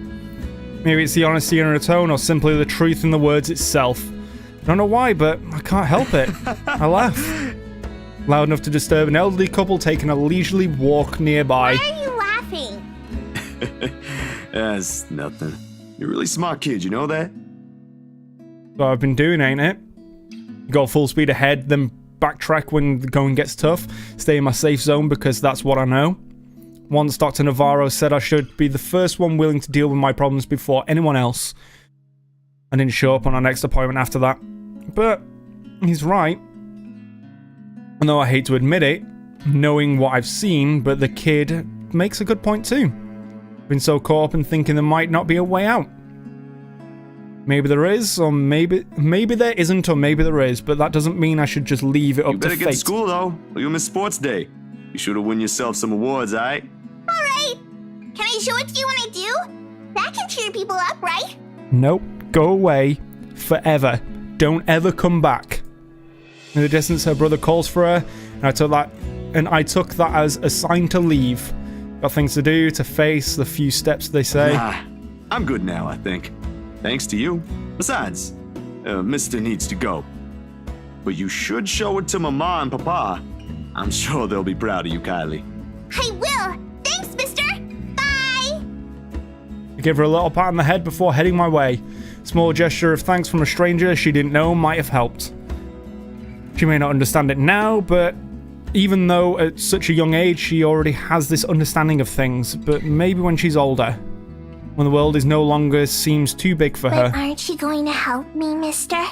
Maybe it's the honesty in her tone, or simply the truth in the words itself. I don't know why, but I can't help it. I laugh. Loud enough to disturb an elderly couple taking a leisurely walk nearby. Why are you laughing? That's nothing. You're a really smart kid, you know that? So I've been doing, ain't it? Go full speed ahead, then backtrack when the going gets tough. Stay in my safe zone because that's what I know. Once Dr. Navarro said I should be the first one willing to deal with my problems before anyone else. I didn't show up on our next appointment after that. But he's right. And though I hate to admit it, knowing what I've seen, but the kid makes a good point too. Been so caught up in thinking there might not be a way out. Maybe there is, or maybe there isn't, or maybe there is, but that doesn't mean I should just leave it up You to better fate. get to school, though, or you'll miss sports day. You should have won yourself some awards, alright? Alright. Can I show it to you when I do? That can cheer people up, right? Nope. Go away. Forever. Don't ever come back. In the distance, her brother calls for her, and I took that as a sign to leave. Got things to do, to face, the few steps they say. I'm good now, I think. Thanks to you. Besides, Mr. needs to go. But you should show it to Mama and Papa. I'm sure they'll be proud of you, Kylie. I will. Thanks, mister. Bye. I give her a little pat on the head before heading my way. Small gesture of thanks from a stranger she didn't know might have helped. She may not understand it now, but even though at such a young age she already has this understanding of things, but maybe when she's older, when the world is no longer seems too big for her. But aren't you going to help me, mister?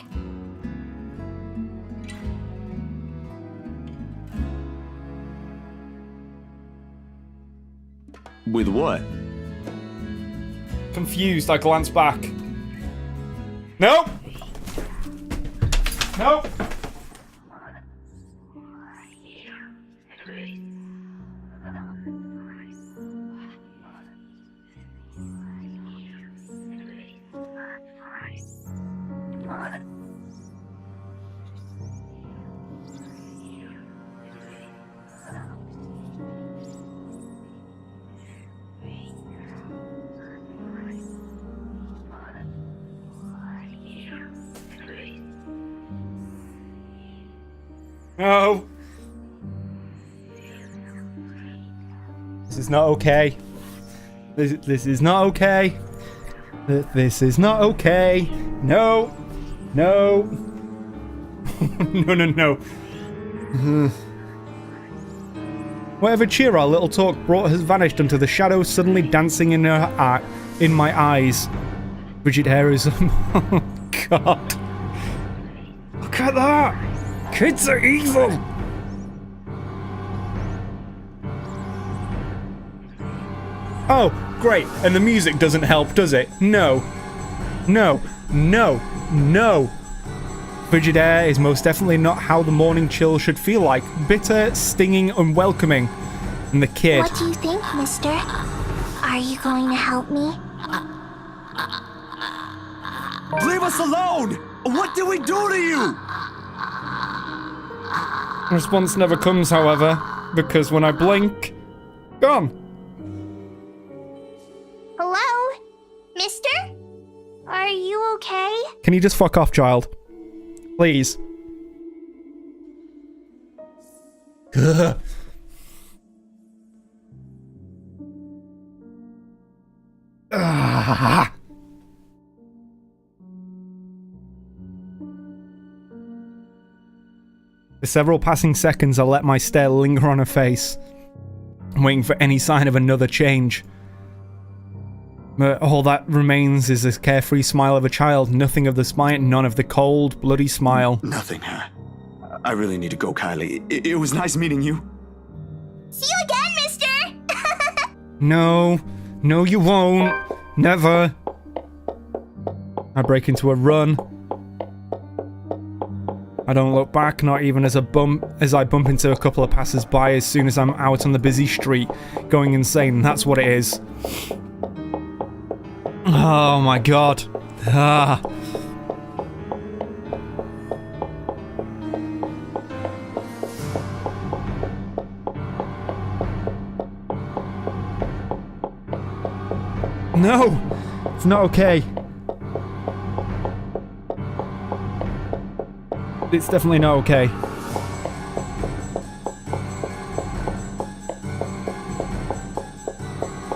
With what? Confused, I glance back. Nope! Nope! No. This is not okay. This is not okay. This is not okay. No. No. No. Whatever cheer our little talk brought has vanished until the shadows suddenly dancing in my eyes. Frigid hair is... Oh, God. Look at that! Kids are evil! Oh, great. And the music doesn't help, does it? No. No. No. No. Frigid air is most definitely not how the morning chill should feel like. Bitter, stinging, unwelcoming. And the kid... What do you think, mister? Are you going to help me? Leave us alone! What did we do to you? Response never comes, however, because when I blink... Gone. Hello? Mister? Are you okay? Can you just fuck off, child? Please. Ugh. Ah. For several passing seconds, I let my stare linger on her face, waiting for any sign of another change. But all that remains is a carefree smile of a child, nothing of the smile, none of the cold, bloody smile. Nothing. I really need to go, Kylie. It was nice meeting you. See you again, mister! No, no you won't. Never. I break into a run. I don't look back, not even as I bump into a couple of passers-by as soon as I'm out on the busy street, going insane. That's what it is. Oh my god. Ah. No! It's not okay. It's definitely not okay.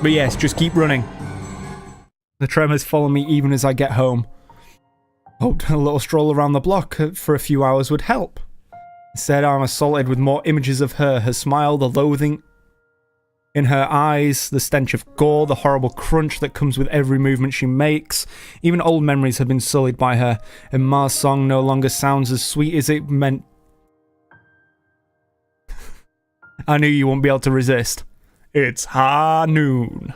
But yes, just keep running. The tremors follow me even as I get home. Hoped a little stroll around the block for a few hours would help. Instead, I'm assaulted with more images of her smile, the loathing in her eyes, the stench of gore, the horrible crunch that comes with every movement she makes. Even old memories have been sullied by her, and Ma's song no longer sounds as sweet as it meant. I knew you wouldn't be able to resist. It's high noon.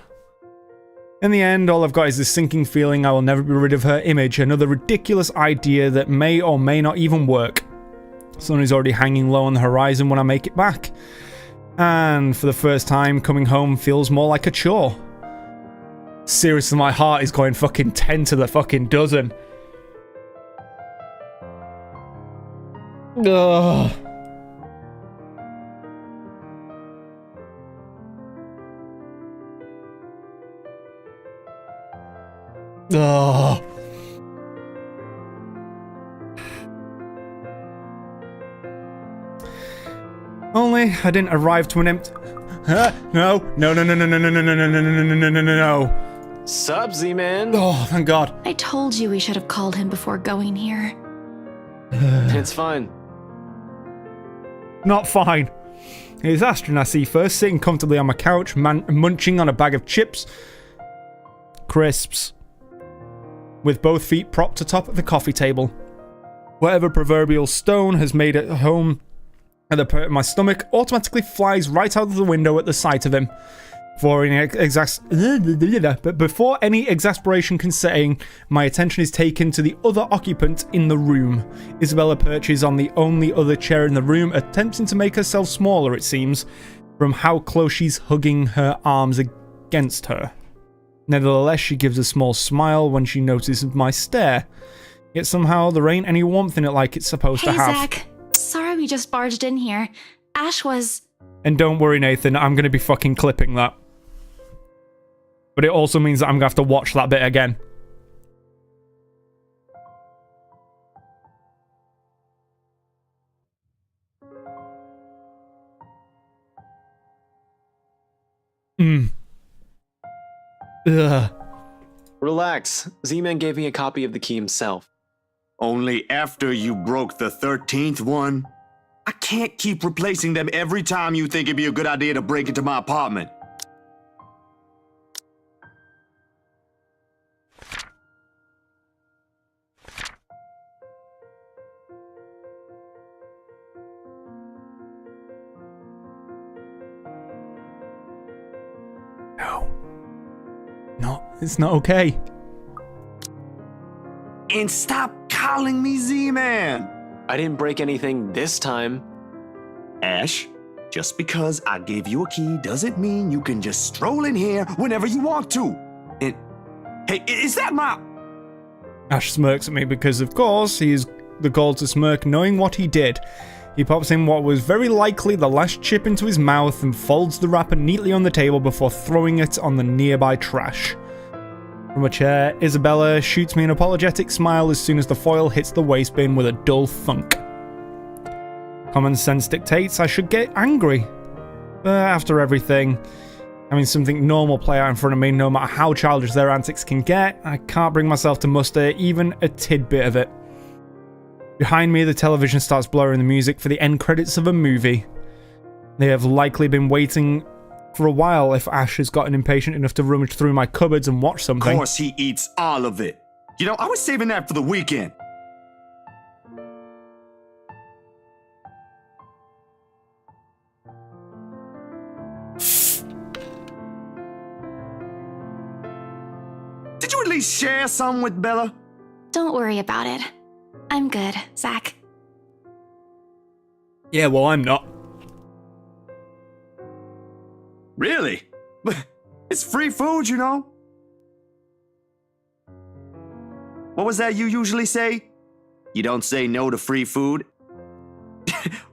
In the end, all I've got is this sinking feeling I will never be rid of her image, another ridiculous idea that may or may not even work. The sun is already hanging low on the horizon when I make it back. And for the first time, coming home feels more like a chore. Seriously, my heart is going fucking 10 to the fucking dozen. Ugh. Ugh. Only I didn't arrive to an empty... No. Sup, Z-Man? Oh, thank God. I told you we should have called him before going here. It's fine. Not fine. It's Astrid I see first, sitting comfortably on my couch, munching on a bag of chips, crisps, with both feet propped atop of the coffee table. Whatever proverbial stone has made it home at the pit of my stomach automatically flies right out of the window at the sight of him. Before any exasperation can set in, my attention is taken to the other occupant in the room. Isabella perches on the only other chair in the room, attempting to make herself smaller, it seems, from how close she's hugging her arms against her. Nevertheless, she gives a small smile when she notices my stare. Yet somehow there ain't any warmth in it like it's supposed to have. Hey, Zach. Sorry we just barged in here. Ash was... And don't worry, Nathan, I'm going to be fucking clipping that. But it also means that I'm going to have to watch that bit again. Ugh. Relax. Z-Man gave me a copy of the key himself. Only after you broke the 13th one. I can't keep replacing them every time you think it'd be a good idea to break into my apartment. No. It's not okay. And stop calling me Z-Man! I didn't break anything this time. Ash, just because I gave you a key doesn't mean you can just stroll in here whenever you want to. And, hey, is that my... Ash smirks at me because, of course, he is the goal to smirk knowing what he did. He pops in what was very likely the last chip into his mouth and folds the wrapper neatly on the table before throwing it on the nearby trash. From a chair, Isabella shoots me an apologetic smile as soon as the foil hits the waste bin with a dull thunk. Common sense dictates I should get angry. After everything, having something normal play out in front of me, no matter how childish their antics can get, I can't bring myself to muster even a tidbit of it. Behind me, the television starts blurring the music for the end credits of a movie. They have likely been waiting for a while if Ash has gotten impatient enough to rummage through my cupboards and watch something. Of course he eats all of it. You know, I was saving that for the weekend. Did you at least share some with Bella? Don't worry about it. I'm good, Zach. Yeah, well, I'm not. Really? It's free food, you know? What was that you usually say? You don't say no to free food?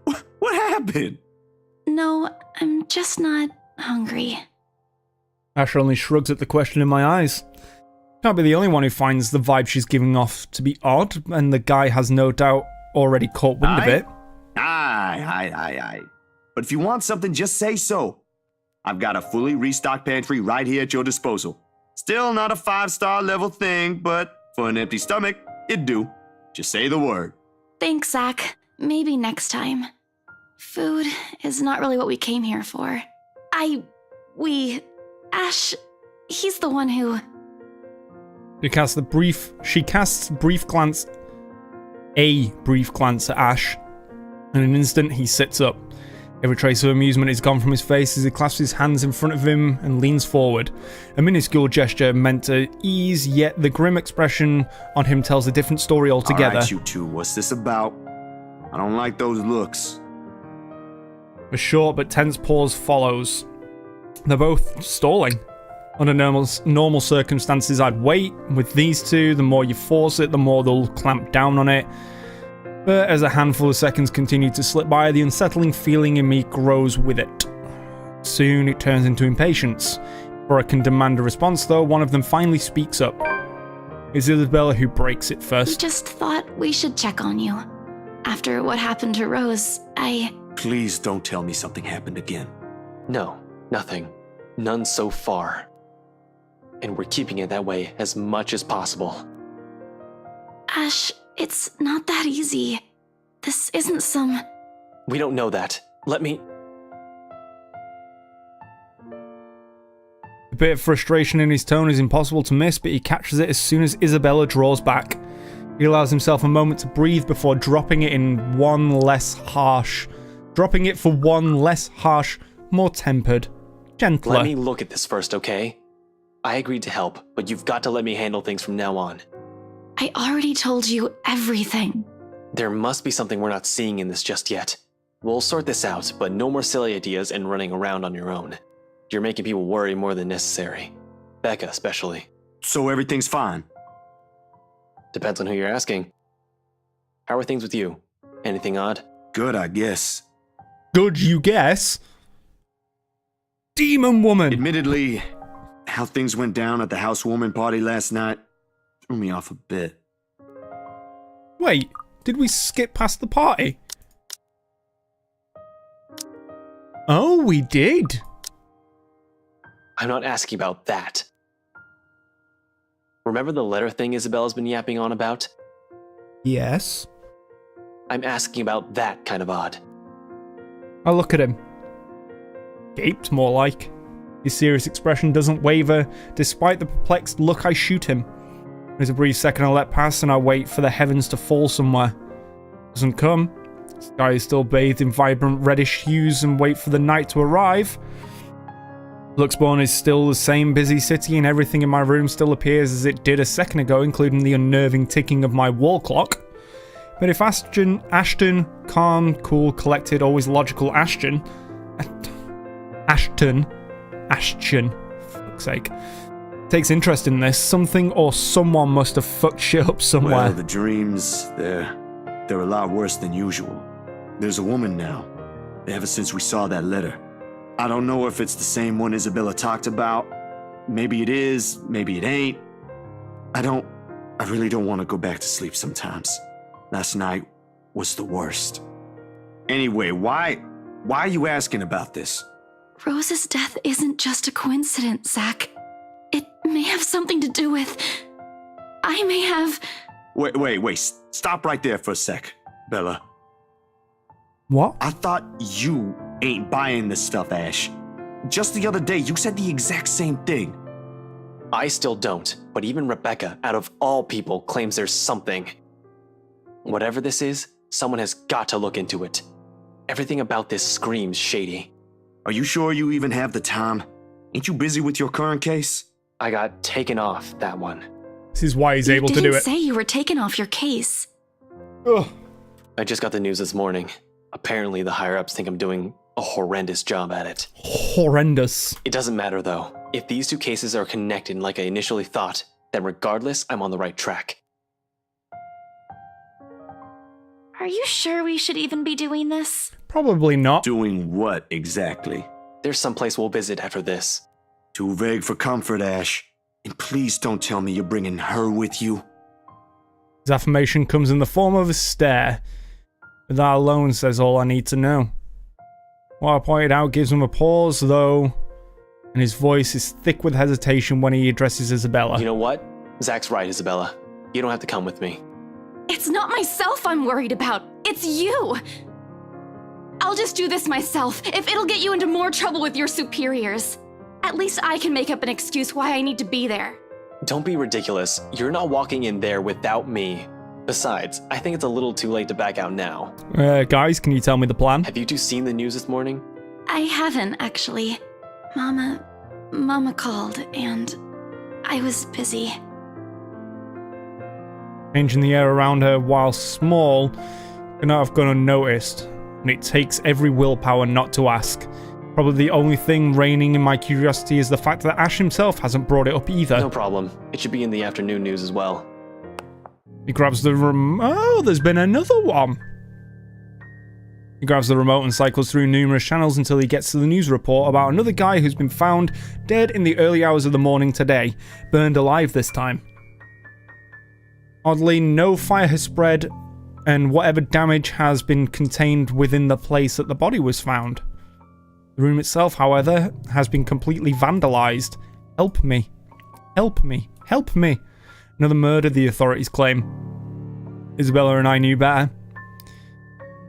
What happened? No, I'm just not hungry. Ash only shrugs at the question in my eyes. Can't be the only one who finds the vibe she's giving off to be odd, and the guy has no doubt already caught wind of it. Aye. But if you want something, just say so. I've got a fully restocked pantry right here at your disposal. Still not a 5-star level thing, but for an empty stomach, it'd do. Just say the word. Thanks, Zach. Maybe next time. Food is not really what we came here for. Ash, he's the one who... She casts a brief glance at Ash. In an instant, he sits up. Every trace of amusement is gone from his face as he clasps his hands in front of him and leans forward. A minuscule gesture meant to ease, yet the grim expression on him tells a different story altogether. All right, you two, what's this about? I don't like those looks. A short but tense pause follows. They're both stalling. Under normal circumstances, I'd wait. With these two, the more you force it, the more they'll clamp down on it. But as a handful of seconds continue to slip by, the unsettling feeling in me grows with it. Soon it turns into impatience. Before I can demand a response, though, one of them finally speaks up. It's Isabella who breaks it We first. just thought we should check on you. After what happened to Rose, Please don't tell me something happened again. No, nothing. None so far. And we're keeping it that way as much as possible. Ash, it's not that easy. This isn't some... We don't know that. Let me... A bit of frustration in his tone is impossible to miss, but he catches it as soon as Isabella draws back. He allows himself a moment to breathe before dropping it for one less harsh, more tempered, gentler. Let me look at this first, okay? I agreed to help, but you've got to let me handle things from now on. I already told you everything. There must be something we're not seeing in this just yet. We'll sort this out, but no more silly ideas and running around on your own. You're making people worry more than necessary. Becca, especially. So everything's fine. Depends on who you're asking. How are things with you? Anything odd? Good, I guess. Good, you guess? Demon woman! Admittedly, how things went down at the housewarming party last night threw me off a bit. Wait, did we skip past the party? Oh, we did. I'm not asking about that. Remember the letter thing Isabella's been yapping on about? Yes. I'm asking about that kind of odd. I look at him. Gaped, more like. His serious expression doesn't waver, despite the perplexed look I shoot him. There's a brief second I let pass, and I wait for the heavens to fall somewhere. Doesn't come. The sky is still bathed in vibrant reddish hues, and wait for the night to arrive. Luxborn is still the same busy city, and everything in my room still appears as it did a second ago, including the unnerving ticking of my wall clock. But if Ashton, calm, cool, collected, always logical Ashton, for fuck's sake, takes interest in this, something or someone must have fucked shit up somewhere. Well, the dreams, they're a lot worse than usual. There's a woman now, ever since we saw that letter. I don't know if it's the same one Isabella talked about. Maybe it is, maybe it ain't. I really don't want to go back to sleep sometimes. Last night was the worst. Anyway, why are you asking about this? Rose's death isn't just a coincidence, Zach. It may have something to do with... I may have... Wait, stop right there for a sec, Bella. What? I thought you ain't buying this stuff, Ash. Just the other day, you said the exact same thing. I still don't, but even Rebecca, out of all people, claims there's something. Whatever this is, someone has got to look into it. Everything about this screams shady. Are you sure you even have the time? Ain't you busy with your current case? I got taken off that one. This is why he's able to do You it. didn't say you were taken off your case. Ugh. I just got the news this morning. Apparently, the higher-ups think I'm doing a horrendous job at it. Horrendous. It doesn't matter, though. If these two cases are connected like I initially thought, then regardless, I'm on the right track. Are you sure we should even be doing this? Probably not. Doing what exactly? There's someplace we'll visit after this. Too vague for comfort, Ash. And please don't tell me you're bringing her with you. His affirmation comes in the form of a stare. But that alone says all I need to know. What I pointed out gives him a pause, though, and his voice is thick with hesitation when he addresses Isabella. You know what? Zach's right, Isabella. You don't have to come with me. It's not myself I'm worried about. It's you. I'll just do this myself, if it'll get you into more trouble with your superiors. At least I can make up an excuse why I need to be there. Don't be ridiculous. You're not walking in there without me. Besides, I think it's a little too late to back out now. Guys, can you tell me the plan? Have you two seen the news this morning? I haven't, actually. Mama called, and I was busy. Changing the air around her, while small, could not have gone unnoticed, and it takes every willpower not to ask. Probably the only thing reigning in my curiosity is the fact that Ash himself hasn't brought it up either. No problem. It should be in the afternoon news as well. He grabs the oh, there's been another one. He grabs the remote and cycles through numerous channels until he gets to the news report about another guy who's been found dead in the early hours of the morning today, burned alive this time. Oddly, no fire has spread, and whatever damage has been contained within the place that the body was found. The room itself, however, has been completely vandalized. Help me. Help me. Help me. Another murder, the authorities claim. Isabella and I knew better.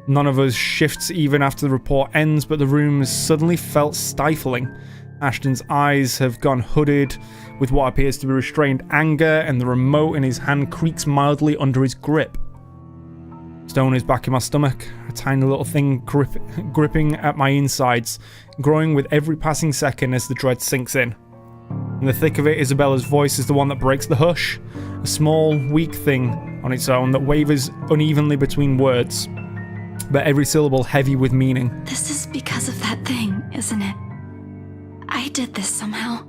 None of us shifts even after the report ends, but the room has suddenly felt stifling. Ashton's eyes have gone hooded with what appears to be restrained anger, and the remote in his hand creaks mildly under his grip. Stone is back in my stomach, a tiny little thing gripping at my insides, growing with every passing second as the dread sinks in. In the thick of it, Isabella's voice is the one that breaks the hush, a small, weak thing on its own that wavers unevenly between words, but every syllable heavy with meaning. This is because of that thing, isn't it? I did this somehow.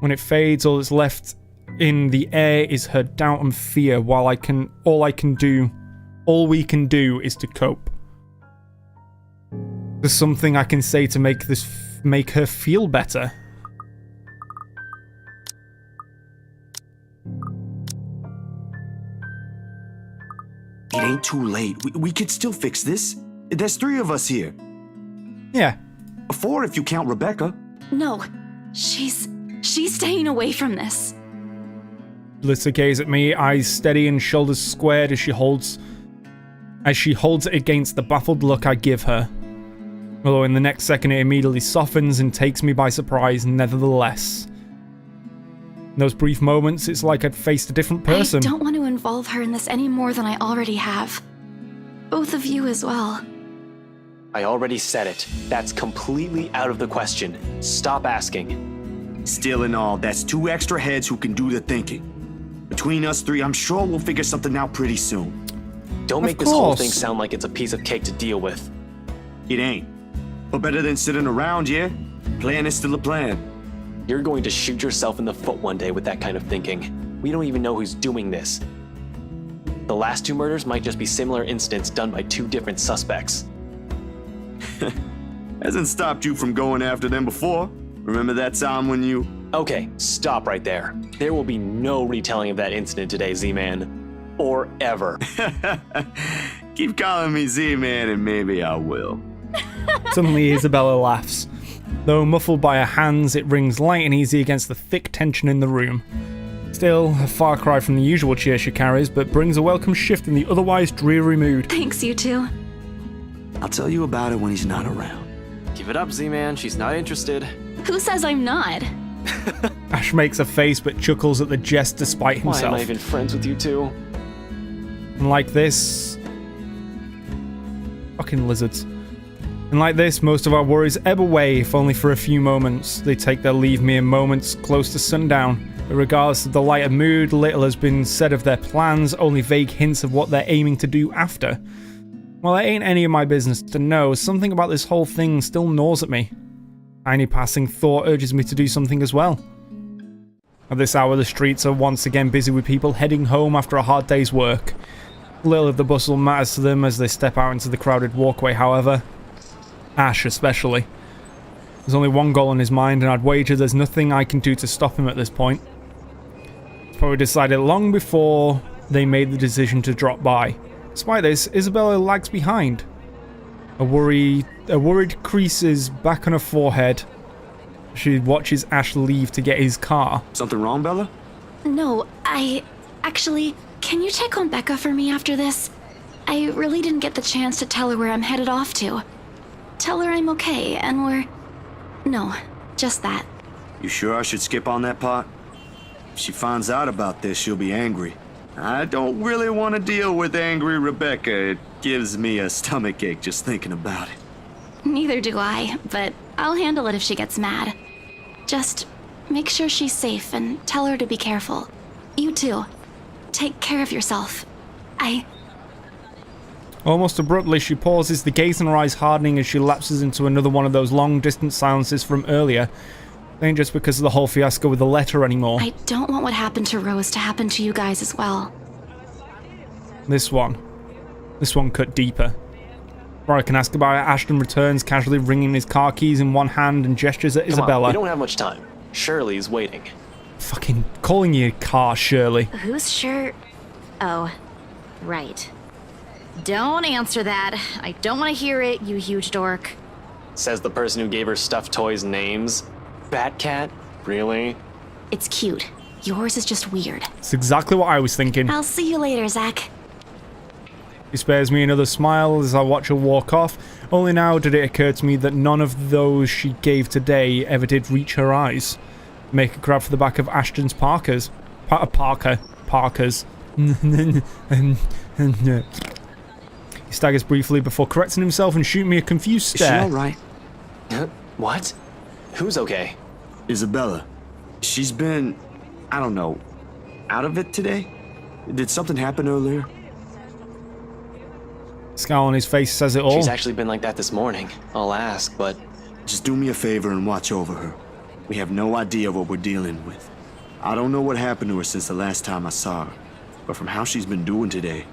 When it fades, all that's left in the air is her doubt and fear, while all we can do is to cope. There's something I can say to make her feel better. It ain't too late. We could still fix this. There's 3 of us here. Yeah. 4 if you count Rebecca. No, she's staying away from this. Lissa gazes at me, eyes steady and shoulders squared as she holds it against the baffled look I give her. Although in the next second it immediately softens and takes me by surprise nevertheless. In those brief moments, it's like I'd faced a different person. I don't want to involve her in this any more than I already have. Both of you as well. I already said it. That's completely out of the question. Stop asking. Still and all, that's 2 extra heads who can do the thinking. Between us 3, I'm sure we'll figure something out pretty soon. Don't make Of this whole course. thing sound like it's a piece of cake to deal with. It ain't. But better than sitting around, yeah? Plan is still a plan. You're going to shoot yourself in the foot one day with that kind of thinking. We don't even know who's doing this. The last 2 murders might just be similar incidents done by 2 different suspects. Hasn't stopped you from going after them before. Remember that time when you... Okay, stop right there. There will be no retelling of that incident today, Z-Man. Or ever. Keep calling me Z-Man and maybe I will. Suddenly, Isabella laughs. Though muffled by her hands, it rings light and easy against the thick tension in the room. Still, a far cry from the usual cheer she carries, but brings a welcome shift in the otherwise dreary mood. Thanks, you two. I'll tell you about it when he's not around. Give it up, Z-Man. She's not interested. Who says I'm not? Ash makes a face but chuckles at the jest despite Why am himself. I even friends with you two? And like this... Fucking lizards. And like this, most of our worries ebb away, if only for a few moments. They take their leave mere moments close to sundown. But regardless of the lighter mood, little has been said of their plans, only vague hints of what they're aiming to do after. While it ain't any of my business to know, something about this whole thing still gnaws at me. Any passing thought urges me to do something as well. At this hour, the streets are once again busy with people heading home after a hard day's work. Little of the bustle matters to them as they step out into the crowded walkway, however. Ash especially. There's only one goal in his mind, and I'd wager there's nothing I can do to stop him at this point. It's probably decided long before they made the decision to drop by. Despite this, Isabella lags behind. A worried crease is back on her forehead. She watches Ash leave to get his car. Something wrong, Bella? No, actually, can you check on Becca for me after this? I really didn't get the chance to tell her where I'm headed off to. Tell her I'm okay and No, just that. You sure I should skip on that part? If she finds out about this, she'll be angry. I don't really want to deal with angry Rebecca. It gives me a stomachache just thinking about it. Neither do I, but I'll handle it if she gets mad. Just make sure she's safe and tell her to be careful. You too. Take care of yourself. Almost abruptly, she pauses, the gaze in her eyes hardening as she lapses into another one of those long-distance silences from earlier. It ain't just because of the whole fiasco with the letter anymore. I don't want what happened to Rose to happen to you guys as well. This one cut deeper. Before I can ask about it, Ashton returns, casually ringing his car keys in one hand and gestures at Come on, Isabella. we don't have much time. Shirley's waiting. Fucking calling you a car, Shirley. Who's sure? Oh, right. Don't answer that. I don't want to hear it, you huge dork. Says the person who gave her stuffed toys names. Batcat? Really? It's cute. Yours is just weird. It's exactly what I was thinking. I'll see you later, Zach. She spares me another smile as I watch her walk off. Only now did it occur to me that none of those she gave today ever did reach her eyes. Make a grab for the back of Ashton's Parker's. Parker's. He staggers briefly before correcting himself and shooting me a confused Is she stare. alright? What? Who's okay? Isabella. She's been, I don't know, out of it today? Did something happen earlier? Scowl on his face says it all. She's actually been like that this morning. I'll ask, but Just do me a favor and watch over her. We have no idea what we're dealing with. I don't know what happened to her since the last time I saw her, but from how she's been doing today,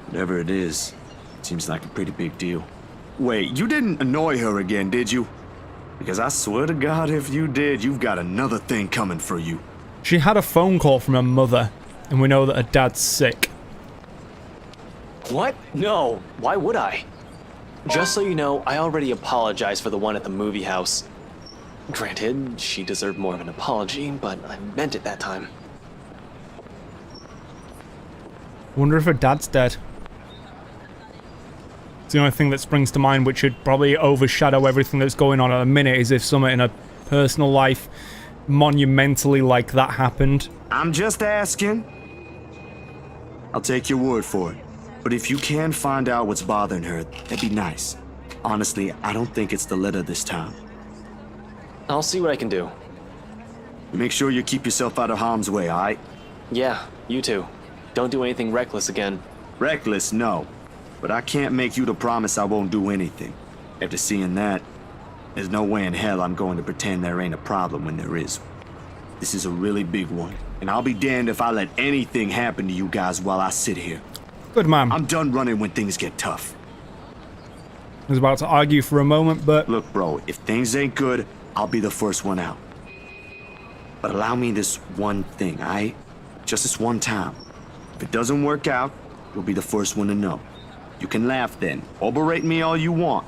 whatever it is, it seems like a pretty big deal. Wait, you didn't annoy her again, did you? Because I swear to God, if you did, you've got another thing coming for you. She had a phone call from her mother, and we know that her dad's sick. what? No. Why would I? Just so you know, I already apologized for the one at the movie house. Granted, she deserved more of an apology, but I meant it that time. Wonder if her dad's dead. It's the only thing that springs to mind, which should probably overshadow everything that's going on at the minute, is if something in her personal life monumentally like that happened. I'm just asking. I'll take your word for it. But if you can find out what's bothering her, that'd be nice. Honestly, I don't think it's the litter this time. I'll see what I can do. Make sure you keep yourself out of harm's way, alright? Yeah, you too. Don't do anything reckless again. Reckless, no. But I can't make you to promise I won't do anything. After seeing that, there's no way in hell I'm going to pretend there ain't a problem when there is. This is a really big one, and I'll be damned if I let anything happen to you guys while I sit here. Good man. I'm done running when things get tough. I was about to argue for a moment, but Look, bro, if things ain't good, I'll be the first one out. But allow me this one thing, alright? Just this one time. If it doesn't work out, you'll be the first one to know. You can laugh then, or berate me all you want.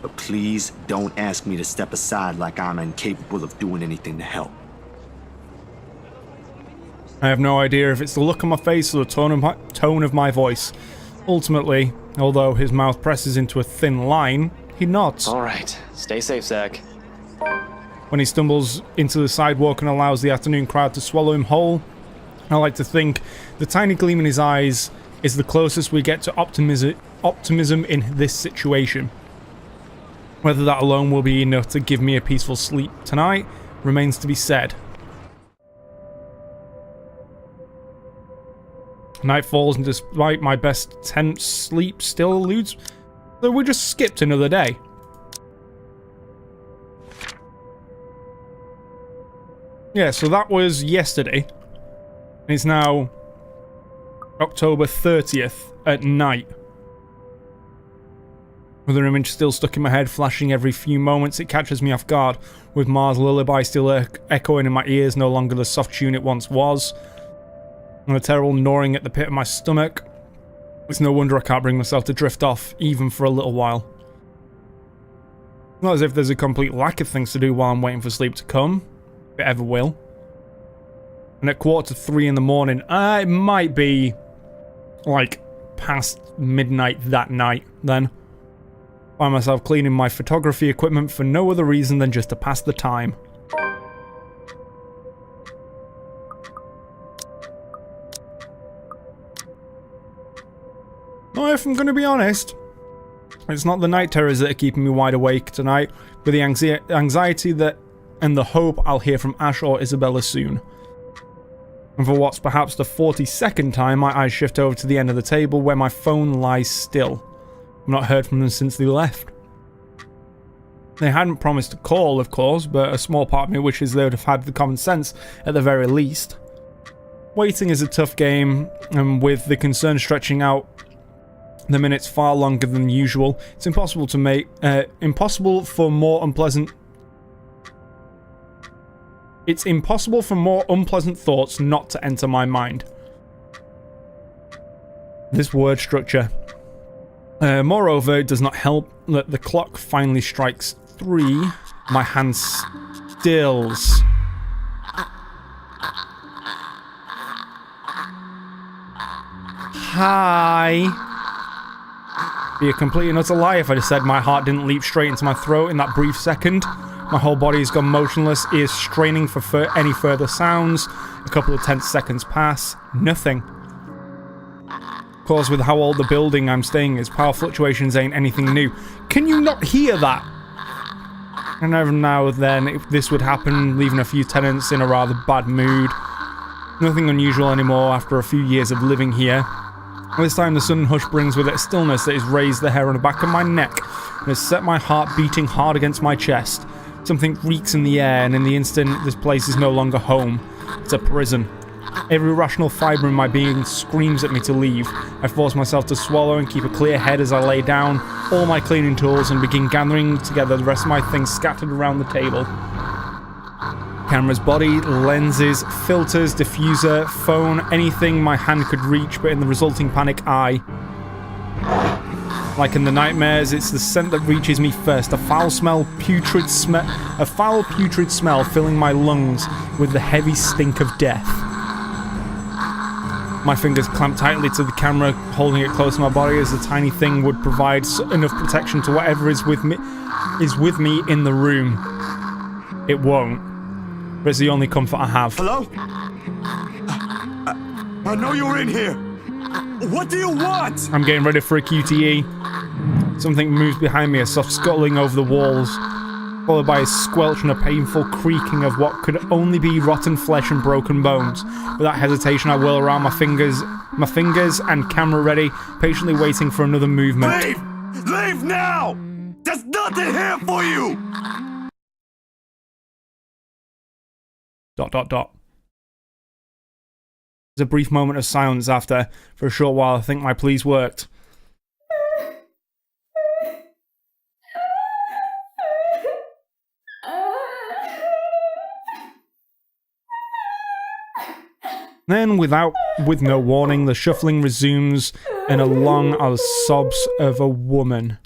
But please don't ask me to step aside like I'm incapable of doing anything to help. I have no idea if it's the look on my face or the tone of my voice. Ultimately, although his mouth presses into a thin line, he nods. All right, stay safe, Zach. When he stumbles into the sidewalk and allows the afternoon crowd to swallow him whole, I like to think the tiny gleam in his eyes is the closest we get to optimism in this situation. Whether that alone will be enough to give me a peaceful sleep tonight remains to be said. Night falls, and despite my best attempt, sleep still eludes, so we just skipped another day. Yeah, so that was yesterday. It's now October 30th at night. With an image still stuck in my head, flashing every few moments, it catches me off guard, with Mars' lullaby still echoing in my ears, no longer the soft tune it once was, and a terrible gnawing at the pit of my stomach. It's no wonder I can't bring myself to drift off, even for a little while. Not as if there's a complete lack of things to do while I'm waiting for sleep to come, if it ever will. And at 2:45 in the morning, it might be like past midnight that night then. Find myself cleaning my photography equipment for no other reason than just to pass the time. Now, if I'm going to be honest, it's not the night terrors that are keeping me wide awake tonight, but the anxiety that and the hope I'll hear from Ash or Isabella soon. And for what's perhaps the 42nd time, my eyes shift over to the end of the table where my phone lies still. I've not heard from them since they left. They hadn't promised to call, of course, but a small part of me wishes they would have had the common sense at the very least. Waiting is a tough game, and with the concern stretching out the minutes far longer than usual, it's impossible for more unpleasant thoughts not to enter my mind. This word structure. Moreover, it does not help that the clock finally strikes 3. My hand stills. Hi. Be a complete and utter lie if I just said my heart didn't leap straight into my throat in that brief second. My whole body has gone motionless, ears straining for any further sounds. A couple of tense seconds pass. Nothing. Of course, with how old the building I'm staying is, power fluctuations ain't anything new. Can you not hear that? And every now and then, if this would happen, leaving a few tenants in a rather bad mood. Nothing unusual anymore after a few years of living here. This time the sudden hush brings with it a stillness that has raised the hair on the back of my neck and has set my heart beating hard against my chest. Something reeks in the air, and in the instant, this place is no longer home. It's a prison. Every rational fibre in my being screams at me to leave. I force myself to swallow and keep a clear head as I lay down all my cleaning tools and begin gathering together the rest of my things scattered around the table. Camera's body, lenses, filters, diffuser, phone, anything my hand could reach, but in the resulting panic, like in the nightmares, it's the scent that reaches me first, a foul putrid smell filling my lungs with the heavy stink of death. My fingers clamp tightly to the camera, holding it close to my body as the tiny thing would provide enough protection to whatever is with me in the room. It won't. But it's the only comfort I have. Hello? I know you're in here. What do you want? I'm getting ready for a QTE. Something moves behind me, a soft scuttling over the walls, followed by a squelch and a painful creaking of what could only be rotten flesh and broken bones. Without hesitation, I whirl around, my fingers and camera ready, patiently waiting for another movement. Leave! Leave now! There's nothing here for you! ... There's a brief moment of silence after. For a short while, I think my pleas worked. Then, with no warning, the shuffling resumes in a long as sobs of a woman.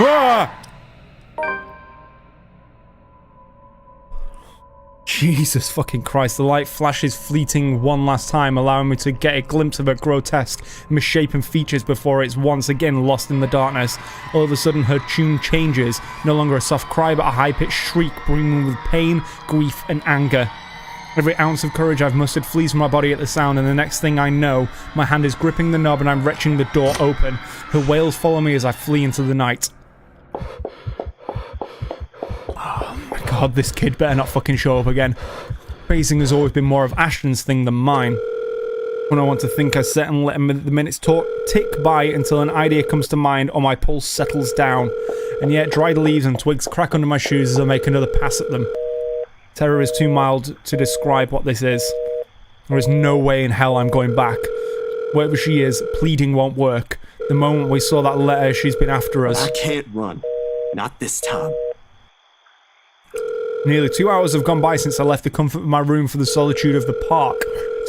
Ah! Jesus fucking Christ, the light flashes fleeting one last time, allowing me to get a glimpse of her grotesque, misshapen features before it's once again lost in the darkness. All of a sudden, her tune changes, no longer a soft cry but a high-pitched shriek brimming with pain, grief and anger. Every ounce of courage I've mustered flees from my body at the sound, and the next thing I know, my hand is gripping the knob and I'm wrenching the door open. Her wails follow me as I flee into the night. Oh my god, this kid better not fucking show up again. Pacing has always been more of Ashton's thing than mine. When I want to think, I sit and let the minutes tick by until an idea comes to mind or my pulse settles down. And yet dried leaves and twigs crack under my shoes as I make another pass at them. Terror is too mild to describe what this is. There is no way in hell I'm going back. Wherever she is, pleading won't work. The moment we saw that letter, she's been after us. I can't run. Not this time. Nearly 2 hours have gone by since I left the comfort of my room for the solitude of the park.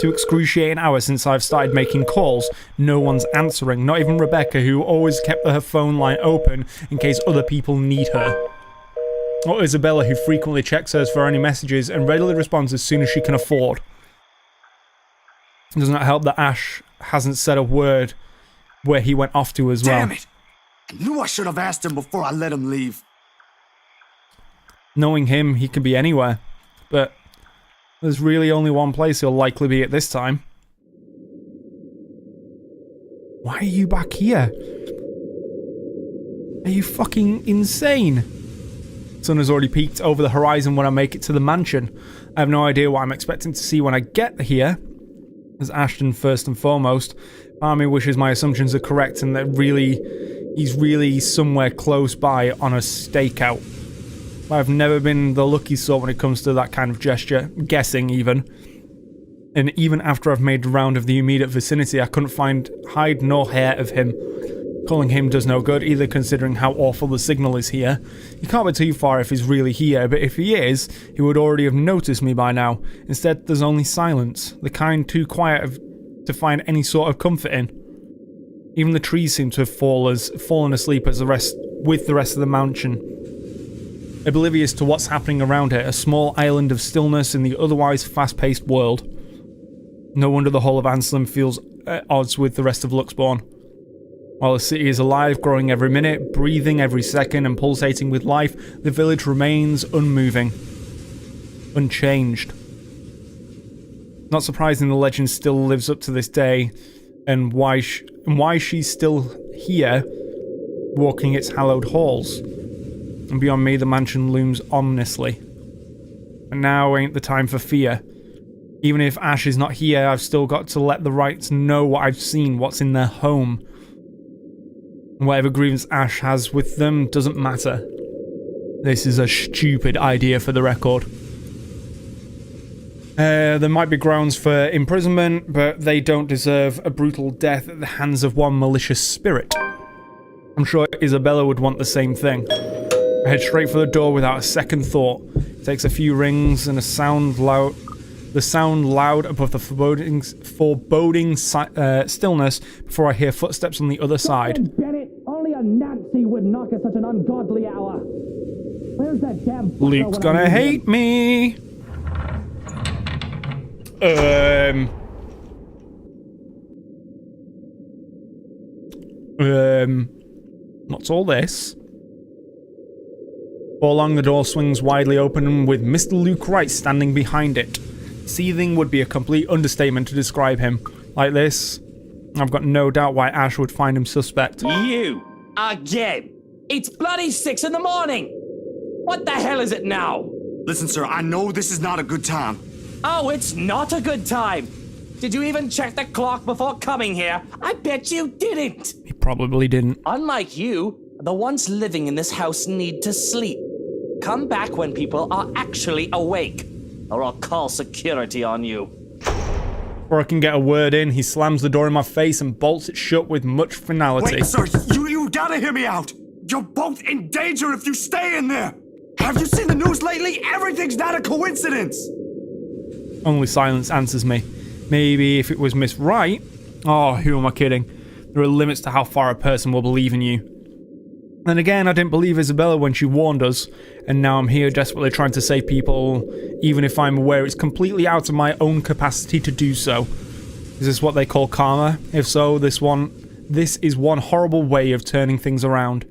2 excruciating hours since I've started making calls. No one's answering, not even Rebecca, who always kept her phone line open in case other people need her. Or Isabella, who frequently checks hers for any messages and readily responds as soon as she can afford. It does not help that Ash hasn't said a word where he went off to as well. Damn it! I knew I should have asked him before I let him leave. Knowing him, he could be anywhere. But there's really only one place he'll likely be at this time. Why are you back here? Are you fucking insane? The sun has already peaked over the horizon when I make it to the mansion. I have no idea what I'm expecting to see when I get here. As Ashton first and foremost. Part of me wishes my assumptions are correct and that he's really somewhere close by on a stakeout. I've never been the lucky sort when it comes to that kind of gesture, guessing even. And even after I've made the round of the immediate vicinity, I couldn't find hide nor hair of him. Calling him does no good, either considering how awful the signal is here. He can't be too far if he's really here, but if he is, he would already have noticed me by now. Instead, there's only silence, the kind too quiet to find any sort of comfort in. Even the trees seem to have fallen asleep with the rest of the mansion. Oblivious to what's happening around it, a small island of stillness in the otherwise fast-paced world. No wonder the whole of Anselm feels at odds with the rest of Luxbourne. While the city is alive, growing every minute, breathing every second, and pulsating with life, the village remains unmoving. Unchanged. Not surprising the legend still lives up to this day, and why she's still here, walking its hallowed halls. And beyond me, the mansion looms ominously. And now ain't the time for fear. Even if Ash is not here, I've still got to let the Wrights know what I've seen, what's in their home. And whatever grievance Ash has with them doesn't matter. This is a stupid idea for the record. There might be grounds for imprisonment, but they don't deserve a brutal death at the hands of one malicious spirit. I'm sure Isabella would want the same thing. I head straight for the door without a second thought. It takes a few rings and the sound loud above the foreboding stillness before I hear footsteps on the other side. Get it? Only a Nancy would knock at such an ungodly hour. Where's that damn fucker Luke's gonna hate me. What's all this? Before long, the door swings widely open with Mr. Luke Wright standing behind it. Seething would be a complete understatement to describe him. Like this, I've got no doubt why Ash would find him suspect. You! Again! It's bloody 6 in the morning! What the hell is it now? Listen, sir, I know this is not a good time. Oh, it's not a good time! Did you even check the clock before coming here? I bet you didn't! He probably didn't. Unlike you, the ones living in this house need to sleep. Come back when people are actually awake, or I'll call security on you. Before I can get a word in, he slams the door in my face and bolts it shut with much finality. Wait, sir, you gotta hear me out. You're both in danger if you stay in there. Have you seen the news lately? Everything's not a coincidence. Only silence answers me. Maybe if it was Miss Wright... Oh, who am I kidding? There are limits to how far a person will believe in you. Then again, I didn't believe Isabella when she warned us, and now I'm here desperately trying to save people, even if I'm aware it's completely out of my own capacity to do so. Is this what they call karma? If so, this is one horrible way of turning things around.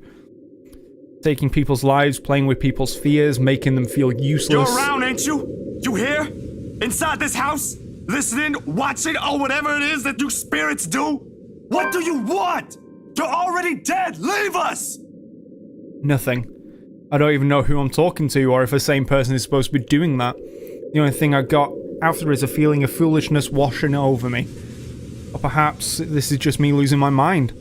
Taking people's lives, playing with people's fears, making them feel useless. You're around, ain't you? You here? Inside this house? Listening, watching, or whatever it is that you spirits do? What do you want? You're already dead! Leave us! Nothing. I don't even know who I'm talking to or if the same person is supposed to be doing that. The only thing I got after is a feeling of foolishness washing over me. Or perhaps this is just me losing my mind.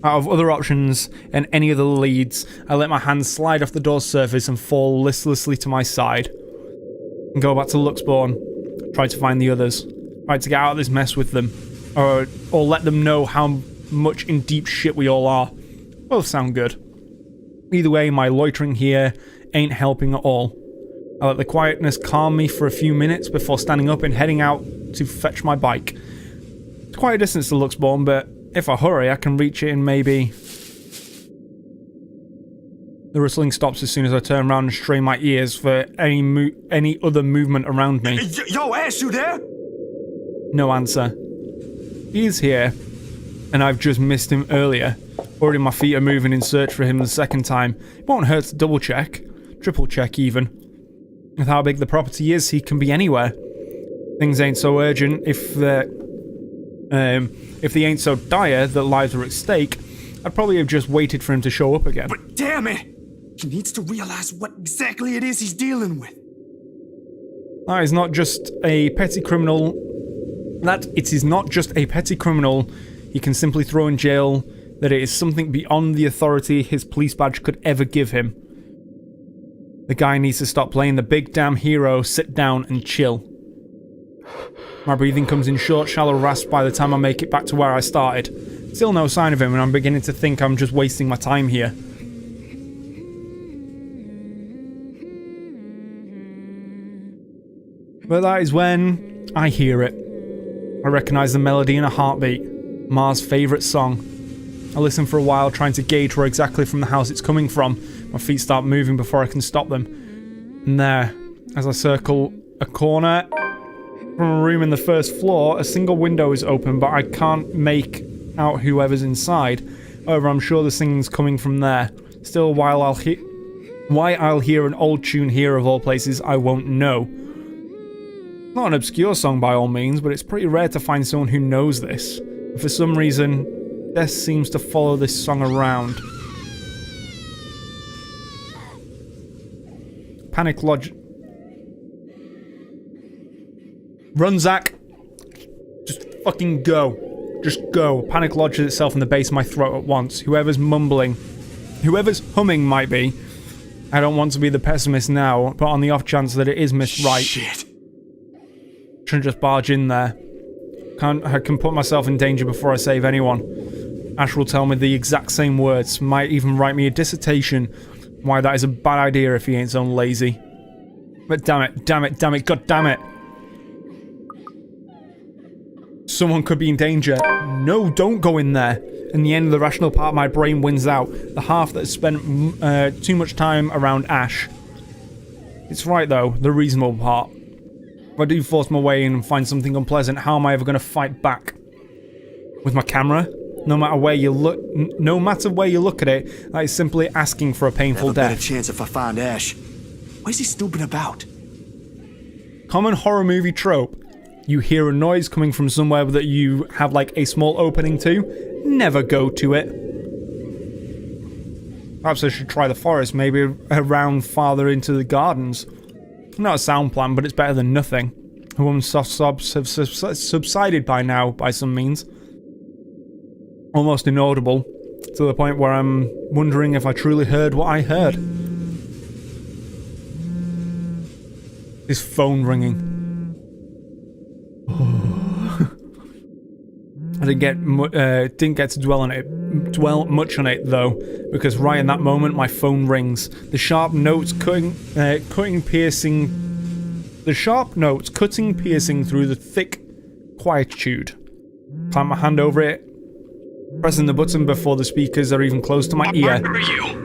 Out of other options and any other leads, I let my hand slide off the door's surface and fall listlessly to my side. And go back to Luxbourne. Try to find the others. Try to get out of this mess with them. Or let them know how much in deep shit we all are. Both sound good. Either way, my loitering here ain't helping at all. I let the quietness calm me for a few minutes before standing up and heading out to fetch my bike. It's quite a distance to Luxbourne, but if I hurry, I can reach it in maybe... The rustling stops as soon as I turn around and strain my ears for any other movement around me. Yo, Ash, you there? No answer. He is here, and I've just missed him earlier. Already my feet are moving in search for him the second time. It won't hurt to double check, triple check even. With how big the property is, he can be anywhere. Things ain't so urgent if they ain't so dire that lives are at stake. I'd probably have just waited for him to show up again. But damn it! He needs to realize what exactly it is he's dealing with. That is not just a petty criminal. That it is not just a petty criminal he can simply throw in jail. That it is something beyond the authority his police badge could ever give him. The guy needs to stop playing the big damn hero, sit down and chill. My breathing comes in short, shallow rasps by the time I make it back to where I started. Still no sign of him, and I'm beginning to think I'm just wasting my time here. But that is when I hear it. I recognize the melody in a heartbeat. Ma's favourite song. I listen for a while, trying to gauge where exactly from the house it's coming from. My feet start moving before I can stop them. And there, as I circle a corner from a room in the first floor, a single window is open, but I can't make out whoever's inside. However, I'm sure the singing's coming from there. Still, why I'll hear an old tune here of all places, I won't know. Not an obscure song by all means, but it's pretty rare to find someone who knows this. And for some reason, Death seems to follow this song around. Panic Lodge. Run, Zach! Just fucking go. Just go. Panic lodges itself in the base of my throat at once. Whoever's humming might be. I don't want to be the pessimist now, but on the off chance that it is Miss Wright. Shit. Shouldn't just barge in there. I can put myself in danger before I save anyone. Ash will tell me the exact same words, might even write me a dissertation why that is a bad idea if he ain't so lazy. But damn it, god damn it. Someone could be in danger. No, don't go in there. In the end, the rational part of my brain wins out. The half that has spent too much time around Ash. It's right though, the reasonable part. If I do force my way in and find something unpleasant, how am I ever going to fight back? With my camera? No matter where you look, no matter where you look at it, that is simply asking for a painful Have a better death. chance if I find Ash. What is he snooping about? Common horror movie trope. You hear a noise coming from somewhere that you have like a small opening to. Never go to it. Perhaps I should try the forest, maybe around farther into the gardens. Not a sound plan, but it's better than nothing. The woman's soft sobs have subsided by now, by some means. Almost inaudible, to the point where I'm wondering if I truly heard what I heard. His phone ringing. I didn't get to dwell much on it though, because right in that moment my phone rings. The sharp notes cutting piercing through the thick quietude. Clamp my hand over it, pressing the button before the speakers are even close to my ear. Where are you?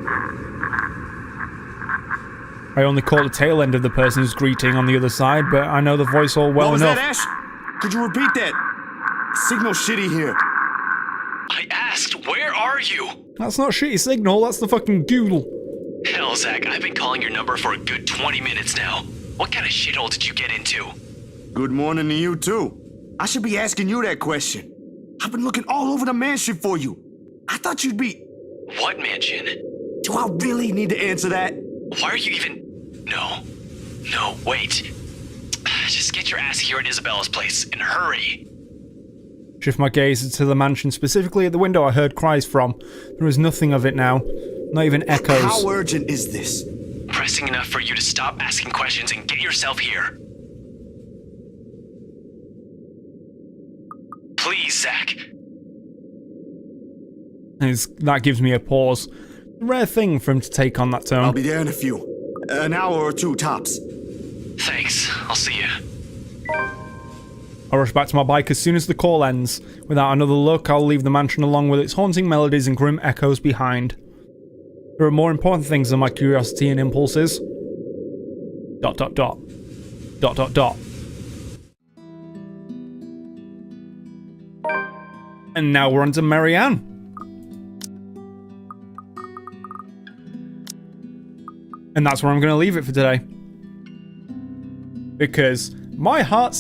I only caught the tail end of the person's greeting on the other side, but I know the voice all well What was enough. that, Ash? Could you repeat that? Signal shitty here. I asked, where are you? That's not shitty signal, that's the fucking Google. Hell, Zach, I've been calling your number for a good 20 minutes now. What kind of shithole did you get into? Good morning to you, too. I should be asking you that question. I've been looking all over the mansion for you. I thought you'd be... What mansion? Do I really need to answer that? Why are you even... No, wait. Just get your ass here at Isabella's place, and hurry. Shift my gaze to the mansion, specifically at the window I heard cries from. There is nothing of it now. Not even echoes. How urgent is this? Pressing enough for you to stop asking questions and get yourself here. Please, Zach. That gives me a pause. Rare thing for him to take on that tone. I'll be there in a few. An hour or two, tops. Thanks. I'll see you. I rush back to my bike as soon as the call ends. Without another look, I'll leave the mansion along with its haunting melodies and grim echoes behind. There are more important things than my curiosity and impulses. ... And now we're on to Marianne. And that's where I'm going to leave it for today. Because my heart